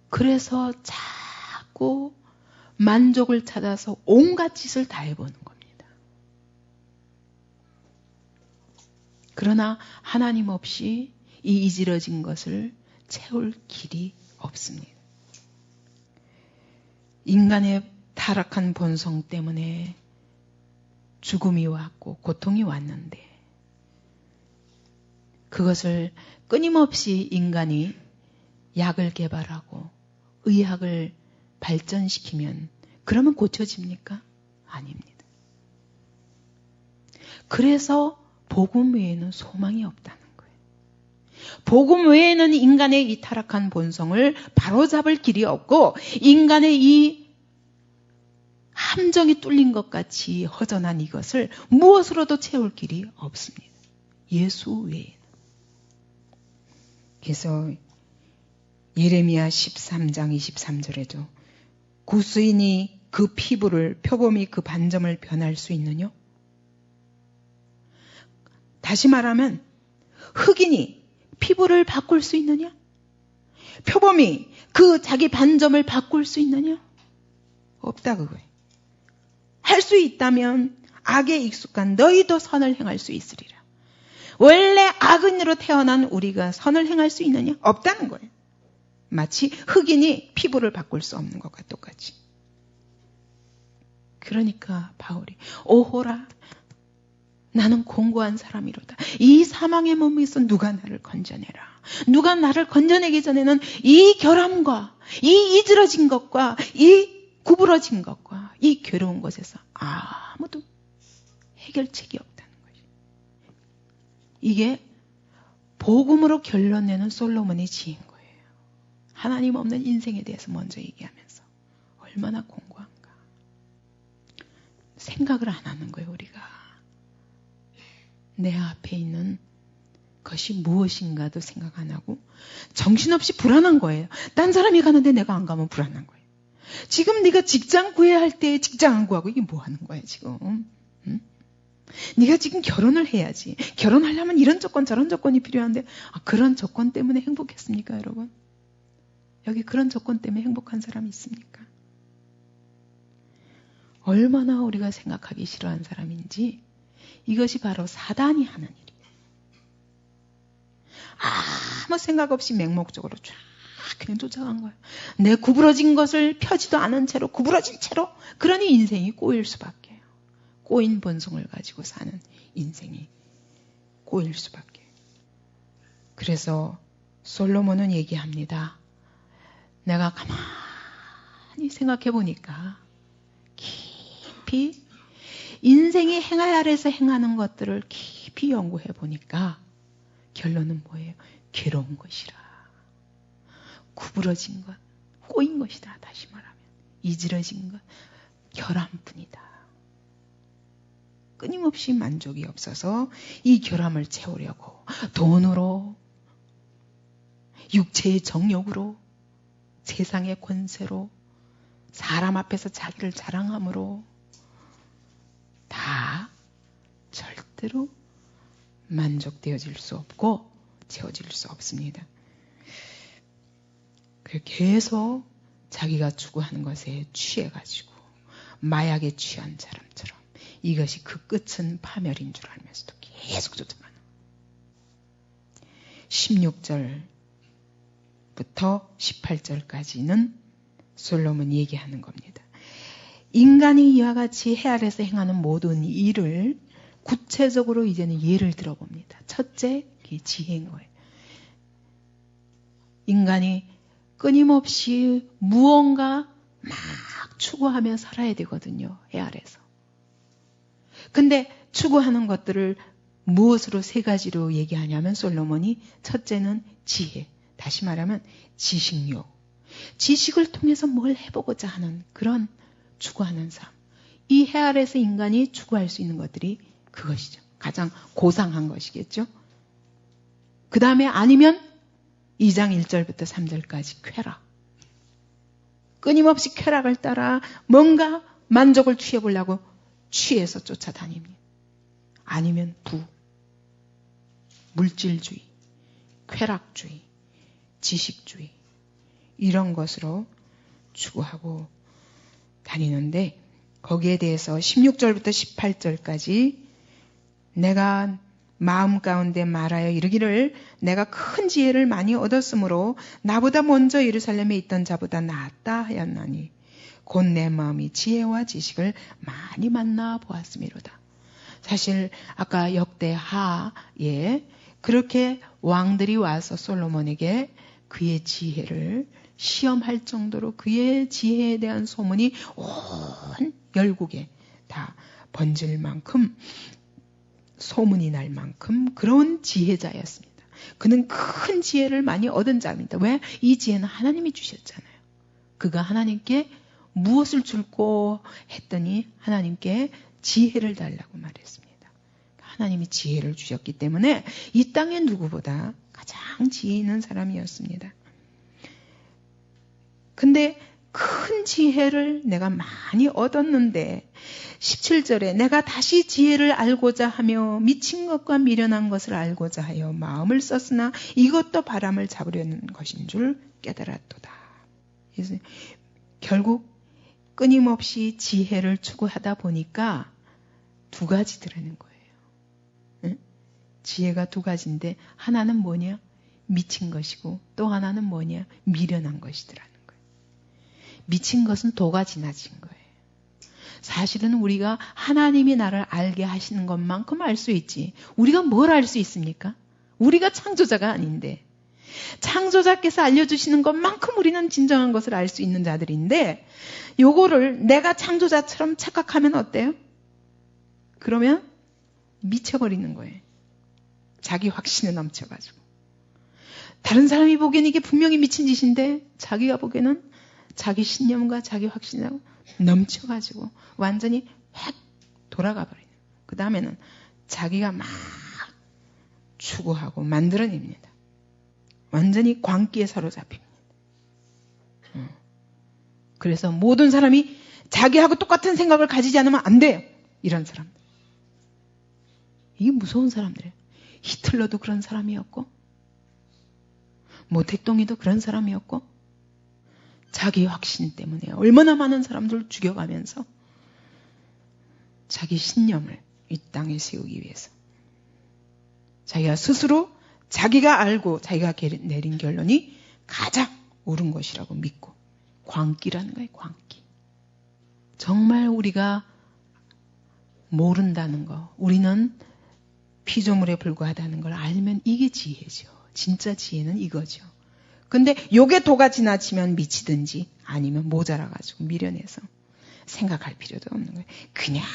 그래서 자꾸 만족을 찾아서 온갖 짓을 다 해보는 겁니다. 그러나 하나님 없이 이 이지러진 것을 채울 길이 없습니다. 인간의 타락한 본성 때문에 죽음이 왔고 고통이 왔는데 그것을 끊임없이 인간이 약을 개발하고 의학을 발전시키면 그러면 고쳐집니까? 아닙니다. 그래서 복음 외에는 소망이 없다는 거예요. 복음 외에는 인간의 이 타락한 본성을 바로잡을 길이 없고 인간의 이 함정이 뚫린 것 같이 허전한 이것을 무엇으로도 채울 길이 없습니다. 예수 외에는. 그래서 예레미야 13장 23절에도 구수인이 그 피부를 표범이 그 반점을 변할 수 있느냐? 다시 말하면 흑인이 피부를 바꿀 수 있느냐? 표범이 그 자기 반점을 바꿀 수 있느냐? 없다 그거예요. 할 수 있다면 악에 익숙한 너희도 선을 행할 수 있으리라. 원래 악인으로 태어난 우리가 선을 행할 수 있느냐? 없다는 거예요. 마치 흑인이 피부를 바꿀 수 없는 것과 똑같이. 그러니까 바울이 오호라 나는 공고한 사람이로다. 이 사망의 몸에서 누가 나를 건져내라. 누가 나를 건져내기 전에는 이 결함과 이 이질어진 것과 이 구부러진 것과 이 괴로운 것에서 아무도 해결책이 없다는 거죠. 이게 복음으로 결론내는 솔로몬의 지혜인 거예요. 하나님 없는 인생에 대해서 먼저 얘기하면서 얼마나 공고한가. 생각을 안 하는 거예요, 우리가. 내 앞에 있는 것이 무엇인가도 생각 안 하고 정신없이 불안한 거예요. 딴 사람이 가는데 내가 안 가면 불안한 거예요. 지금 네가 직장 구해야 할 때 직장 안 구하고 이게 뭐 하는 거야 지금. 응? 네가 지금 결혼을 해야지. 결혼하려면 이런 조건 저런 조건이 필요한데 그런 조건 때문에 행복했습니까 여러분? 여기 그런 조건 때문에 행복한 사람이 있습니까? 얼마나 우리가 생각하기 싫어하는 사람인지 이것이 바로 사단이 하는 일이에요. 아무 생각 없이 맹목적으로 쫙 그냥 쫓아간 거예요. 내 구부러진 것을 펴지도 않은 채로 구부러진 채로 그러니 인생이 꼬일 수밖에. 꼬인 본성을 가지고 사는 인생이 꼬일 수밖에. 그래서 솔로몬은 얘기합니다. 내가 가만히 생각해 보니까 깊이 인생이 행하야 아래서 행하는 것들을 깊이 연구해 보니까 결론은 뭐예요? 괴로운 것이라. 구부러진 것, 꼬인 것이다. 다시 말하면 이질어진 것, 결함뿐이다. 끊임없이 만족이 없어서 이 결함을 채우려고 돈으로, 육체의 정욕으로, 세상의 권세로, 사람 앞에서 자기를 자랑함으로 다 절대로 만족되어질 수 없고 채워질 수 없습니다. 계속 자기가 추구하는 것에 취해가지고 마약에 취한 사람처럼 이것이 그 끝은 파멸인 줄 알면서도 계속 쫓아가는 16절부터 18절까지는 솔로몬이 얘기하는 겁니다. 인간이 이와 같이 해 아래서 행하는 모든 일을 구체적으로 이제는 예를 들어봅니다. 첫째, 그게 지혜인 거예요. 인간이 끊임없이 무언가 막 추구하며 살아야 되거든요. 해 아래서. 근데 추구하는 것들을 무엇으로 세 가지로 얘기하냐면 솔로몬이 첫째는 지혜. 다시 말하면 지식욕. 지식을 통해서 뭘 해보고자 하는 그런 추구하는 삶. 이 해 아래서 인간이 추구할 수 있는 것들이 그것이죠. 가장 고상한 것이겠죠. 그 다음에 아니면 2장 1절부터 3절까지 쾌락. 끊임없이 쾌락을 따라 뭔가 만족을 취해보려고 취해서 쫓아다닙니다. 아니면 물질주의, 쾌락주의, 지식주의 이런 것으로 추구하고 다니는데 거기에 대해서 16절부터 18절까지 내가 마음 가운데 말하여 이르기를 내가 큰 지혜를 많이 얻었으므로 나보다 먼저 예루살렘에 있던 자보다 낫다 하였나니 곧 내 마음이 지혜와 지식을 많이 만나 보았음이로다. 사실 아까 역대하에 그렇게 왕들이 와서 솔로몬에게 그의 지혜를 시험할 정도로 그의 지혜에 대한 소문이 온 열국에 다 번질 만큼 소문이 날 만큼 그런 지혜자였습니다. 그는 큰 지혜를 많이 얻은 자입니다. 왜? 이 지혜는 하나님이 주셨잖아요. 그가 하나님께 무엇을 줄고 했더니 하나님께 지혜를 달라고 말했습니다. 하나님이 지혜를 주셨기 때문에 이 땅의 누구보다 가장 지혜 있는 사람이었습니다. 근데 큰 지혜를 내가 많이 얻었는데 17절에 내가 다시 지혜를 알고자 하며 미친 것과 미련한 것을 알고자 하여 마음을 썼으나 이것도 바람을 잡으려는 것인 줄 깨달았도다. 그래서 결국 끊임없이 지혜를 추구하다 보니까 두 가지더라는 거예요. 응? 지혜가 두 가지인데 하나는 뭐냐? 미친 것이고 또 하나는 뭐냐? 미련한 것이더라는 거예요. 미친 것은 도가 지나친 거예요. 사실은 우리가 하나님이 나를 알게 하시는 것만큼 알 수 있지. 우리가 뭘 알 수 있습니까? 우리가 창조자가 아닌데. 창조자께서 알려주시는 것만큼 우리는 진정한 것을 알 수 있는 자들인데 요거를 내가 창조자처럼 착각하면 어때요? 그러면 미쳐버리는 거예요. 자기 확신에 넘쳐가지고. 다른 사람이 보기에는 이게 분명히 미친 짓인데 자기가 보기에는 자기 신념과 자기 확신하고 넘쳐가지고 완전히 확 돌아가 버리는. 그 다음에는 자기가 막 추구하고 만들어냅니다. 완전히 광기에 사로잡힙니다. 그래서 모든 사람이 자기하고 똑같은 생각을 가지지 않으면 안 돼요. 이런 사람들. 이게 무서운 사람들이에요. 히틀러도 그런 사람이었고 모택동이도 그런 사람이었고 자기 확신 때문에 얼마나 많은 사람들을 죽여가면서 자기 신념을 이 땅에 세우기 위해서 자기가 스스로 자기가 알고 자기가 내린 결론이 가장 옳은 것이라고 믿고 광기라는 거예요. 광기. 정말 우리가 모른다는 거, 우리는 피조물에 불과하다는 걸 알면 이게 지혜죠. 진짜 지혜는 이거죠. 근데 요게 도가 지나치면 미치든지 아니면 모자라가지고 미련해서 생각할 필요도 없는 거예요. 그냥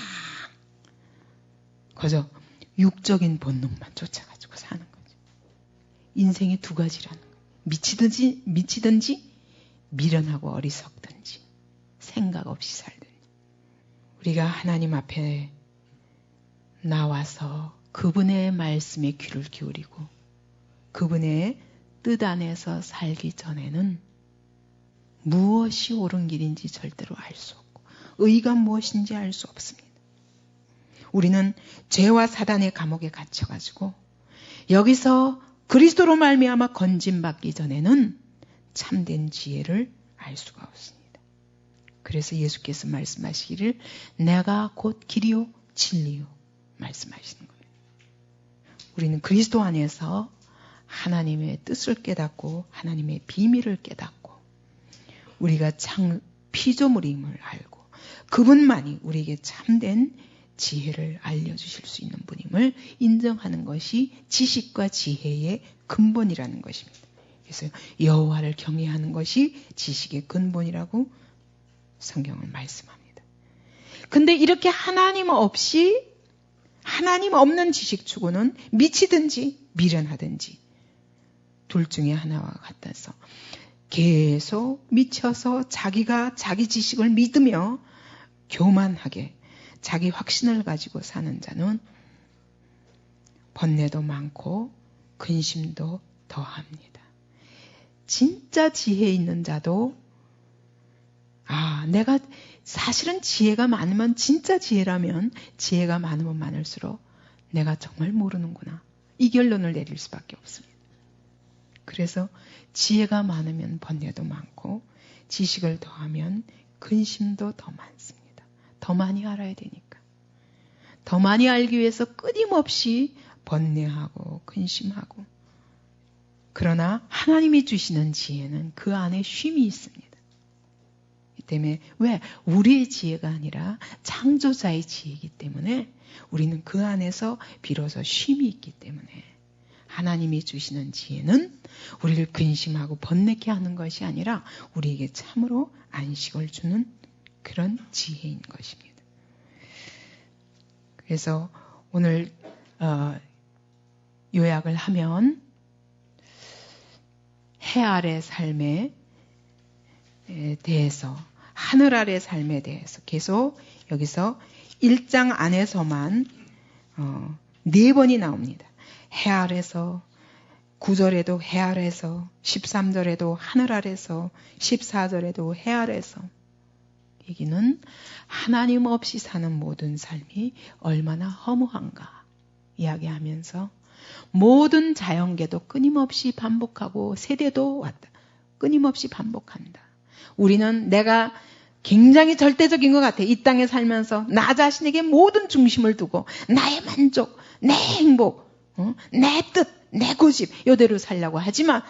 그저 육적인 본능만 쫓아가지고 사는 거죠. 인생이 두 가지라는 거예요. 미치든지 미련하고 어리석든지 생각 없이 살든지. 우리가 하나님 앞에 나와서 그분의 말씀에 귀를 기울이고 그분의 뜻 안에서 살기 전에는 무엇이 옳은 길인지 절대로 알 수 없고 의가 무엇인지 알 수 없습니다. 우리는 죄와 사단의 감옥에 갇혀가지고 여기서 그리스도로 말미암아 건짐받기 전에는 참된 지혜를 알 수가 없습니다. 그래서 예수께서 말씀하시기를 내가 곧 길이요 진리요 말씀하시는 거예요. 우리는 그리스도 안에서 하나님의 뜻을 깨닫고 하나님의 비밀을 깨닫고 우리가 피조물임을 알고 그분만이 우리에게 참된 지혜를 알려주실 수 있는 분임을 인정하는 것이 지식과 지혜의 근본이라는 것입니다. 그래서 여호와를 경외하는 것이 지식의 근본이라고 성경은 말씀합니다. 근데 이렇게 하나님 없는 지식 추구는 미치든지 미련하든지 둘 중에 하나와 같아서 계속 미쳐서 자기가 자기 지식을 믿으며 교만하게 자기 확신을 가지고 사는 자는 번뇌도 많고 근심도 더합니다. 진짜 지혜 있는 자도 내가 사실은 지혜가 많으면 진짜 지혜라면 지혜가 많으면 많을수록 내가 정말 모르는구나. 이 결론을 내릴 수밖에 없습니다. 그래서 지혜가 많으면 번뇌도 많고 지식을 더하면 근심도 더 많습니다. 더 많이 알아야 되니까. 더 많이 알기 위해서 끊임없이 번뇌하고 근심하고 그러나 하나님이 주시는 지혜는 그 안에 쉼이 있습니다. 이 때문에 왜? 우리의 지혜가 아니라 창조자의 지혜이기 때문에 우리는 그 안에서 비로소 쉼이 있기 때문에 하나님이 주시는 지혜는 우리를 근심하고 번뇌케 하는 것이 아니라 우리에게 참으로 안식을 주는 그런 지혜인 것입니다. 그래서 오늘 요약을 하면 해 아래 삶에 대해서 하늘 아래 삶에 대해서 계속 여기서 1장 안에서만 4번이 나옵니다. 해 아래서 9절에도 해 아래서 13절에도 하늘 아래서 14절에도 해 아래서 얘기는 하나님 없이 사는 모든 삶이 얼마나 허무한가 이야기하면서 모든 자연계도 끊임없이 반복하고 세대도 왔다. 끊임없이 반복한다. 우리는 내가 굉장히 절대적인 것 같아. 이 땅에 살면서 나 자신에게 모든 중심을 두고 나의 만족, 내 행복 내 뜻, 내 고집 이대로 살려고 하지만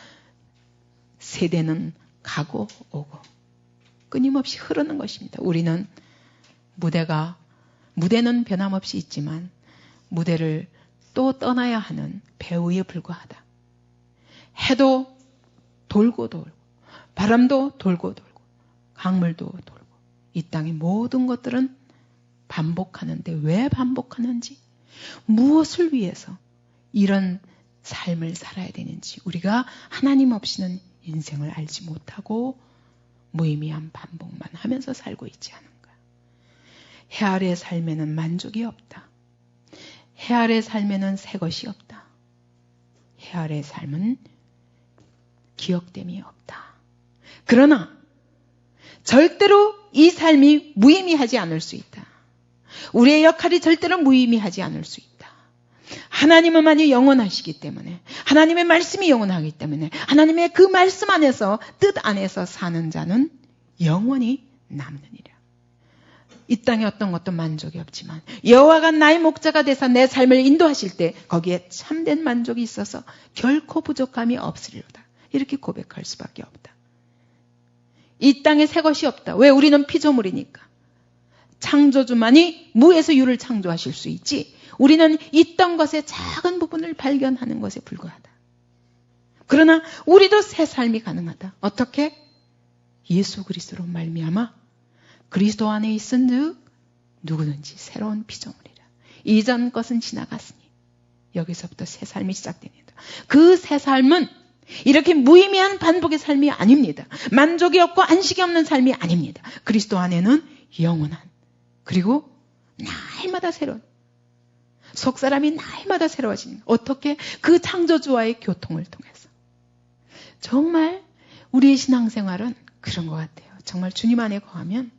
세대는 가고 오고 끊임없이 흐르는 것입니다. 우리는 무대는 변함없이 있지만 무대를 또 떠나야 하는 배우에 불과하다. 해도 돌고 바람도 돌고 강물도 돌고 이 땅의 모든 것들은 반복하는데 왜 반복하는지, 무엇을 위해서 이런 삶을 살아야 되는지 우리가 하나님 없이는 인생을 알지 못하고 무의미한 반복만 하면서 살고 있지 않은가. 해 아래 삶에는 만족이 없다. 해 아래 삶에는 새 것이 없다. 해 아래 삶은 기억됨이 없다. 그러나 절대로 이 삶이 무의미하지 않을 수 있다. 우리의 역할이 절대로 무의미하지 않을 수 있다. 하나님은만이 영원하시기 때문에, 하나님의 말씀이 영원하기 때문에 하나님의 그 말씀 안에서, 뜻 안에서 사는 자는 영원히 남느니라. 이 땅에 어떤 것도 만족이 없지만 여호와가 나의 목자가 되사 내 삶을 인도하실 때 거기에 참된 만족이 있어서 결코 부족함이 없으리로다. 이렇게 고백할 수밖에 없다. 이 땅에 새 것이 없다. 왜? 우리는 피조물이니까. 창조주만이 무에서 유를 창조하실 수 있지, 우리는 있던 것의 작은 부분을 발견하는 것에 불과하다. 그러나 우리도 새 삶이 가능하다. 어떻게? 예수 그리스도로 말미암아 그리스도 안에 있은즉 누구든지 새로운 피조물이라. 이전 것은 지나갔으니 여기서부터 새 삶이 시작됩니다. 그 새 삶은 이렇게 무의미한 반복의 삶이 아닙니다. 만족이 없고 안식이 없는 삶이 아닙니다. 그리스도 안에는 영원한, 그리고 날마다 새로운, 속사람이 날마다 새로워지는, 어떻게? 그 창조주와의 교통을 통해서. 정말 우리의 신앙생활은 그런 것 같아요. 정말 주님 안에 거하면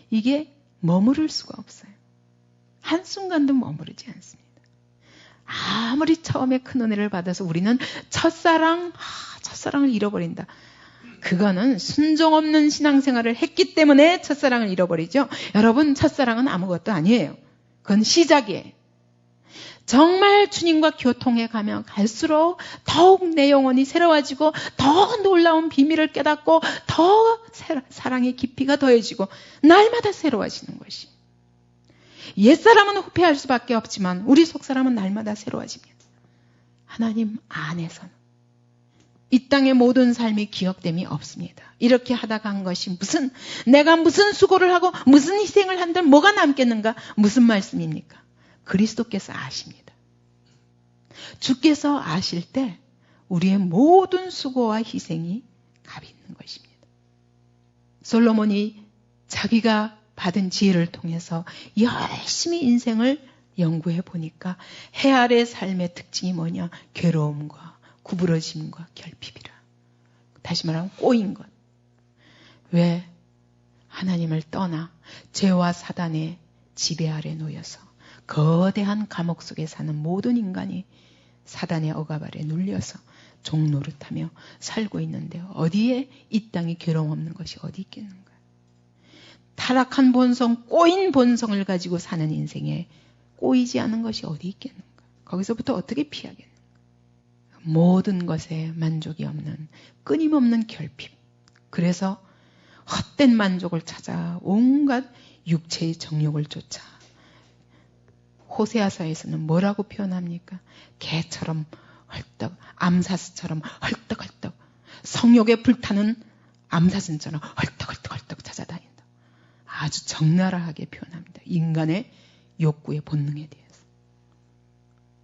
이게 머무를 수가 없어요. 한순간도 머무르지 않습니다. 아무리 처음에 큰 은혜를 받아서 우리는 첫사랑을 잃어버린다. 그거는 순종 없는 신앙생활을 했기 때문에 첫사랑을 잃어버리죠. 여러분, 첫사랑은 아무것도 아니에요. 그건 시작이에요. 정말 주님과 교통해 가면 갈수록 더욱 내 영혼이 새로워지고 더 놀라운 비밀을 깨닫고 더 사랑의 깊이가 더해지고 날마다 새로워지는 것이. 옛사람은 후패할 수밖에 없지만 우리 속사람은 날마다 새로워집니다. 하나님 안에서는 이 땅의 모든 삶이 기억됨이 없습니다. 이렇게 하다 간 것이 내가 무슨 수고를 하고 무슨 희생을 한들 뭐가 남겠는가? 무슨 말씀입니까? 그리스도께서 아십니다. 주께서 아실 때 우리의 모든 수고와 희생이 값이 있는 것입니다. 솔로몬이 자기가 받은 지혜를 통해서 열심히 인생을 연구해 보니까 해 아래 삶의 특징이 뭐냐? 괴로움과 구부러짐과 결핍이라. 다시 말하면 꼬인 것. 왜? 하나님을 떠나 죄와 사단의 지배 아래 놓여서 거대한 감옥 속에 사는 모든 인간이 사단의 억압 아래 눌려서 종노릇하며 살고 있는데 어디에 이 땅이 괴로움 없는 것이 어디 있겠는가? 타락한 본성, 꼬인 본성을 가지고 사는 인생에 꼬이지 않은 것이 어디 있겠는가? 거기서부터 어떻게 피하겠는가? 모든 것에 만족이 없는 끊임없는 결핍. 그래서 헛된 만족을 찾아 온갖 육체의 정욕을 쫓아. 호세아서에서는 뭐라고 표현합니까? 개처럼 헐떡, 암사슴처럼 헐떡헐떡, 성욕에 불타는 암사슴처럼 헐떡헐떡 찾아다닌다. 아주 적나라하게 표현합니다. 인간의 욕구의 본능에 대해서.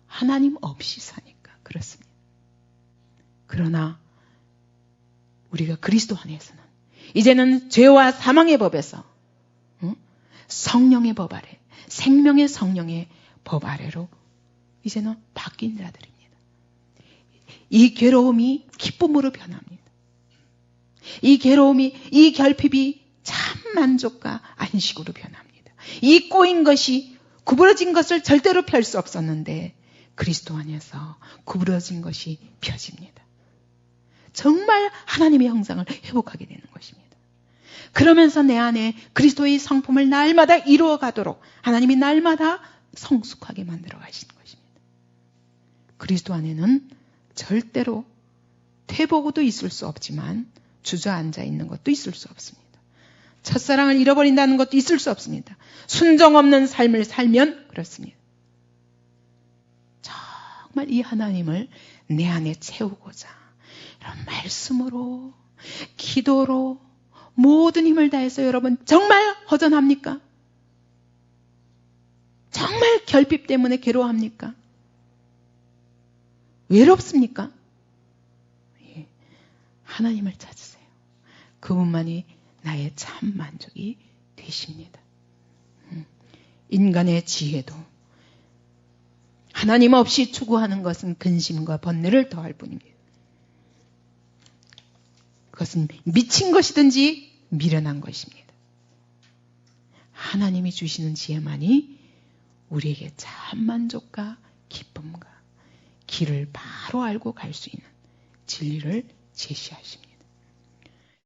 하나님 없이 사니까 그렇습니다. 그러나 우리가 그리스도 안에서는 이제는 죄와 사망의 법에서 성령의 법 아래, 생명의 성령의 법 아래로 이제는 바뀐 자들입니다. 이 괴로움이 기쁨으로 변합니다. 이 괴로움이, 이 결핍이 참 만족과 안식으로 변합니다. 이 꼬인 것이, 구부러진 것을 절대로 펼 수 없었는데 그리스도 안에서 구부러진 것이 펴집니다. 정말 하나님의 형상을 회복하게 되는 것입니다. 그러면서 내 안에 그리스도의 성품을 날마다 이루어 가도록 하나님이 날마다 성숙하게 만들어 가시는 것입니다. 그리스도 안에는 절대로 퇴보고도 있을 수 없지만 주저앉아 있는 것도 있을 수 없습니다. 첫사랑을 잃어버린다는 것도 있을 수 없습니다. 순정 없는 삶을 살면 그렇습니다. 정말 이 하나님을 내 안에 채우고자 이런 말씀으로, 기도로 모든 힘을 다해서 여러분 정말 허전합니까? 정말 결핍 때문에 괴로워합니까? 외롭습니까? 예. 하나님을 찾으세요. 그분만이 나의 참 만족이 되십니다. 인간의 지혜도 하나님 없이 추구하는 것은 근심과 번뇌를 더할 뿐입니다. 그것은 미친 것이든지 미련한 것입니다. 하나님이 주시는 지혜만이 우리에게 참 만족과 기쁨과 길을 바로 알고 갈 수 있는 진리를 제시하십니다.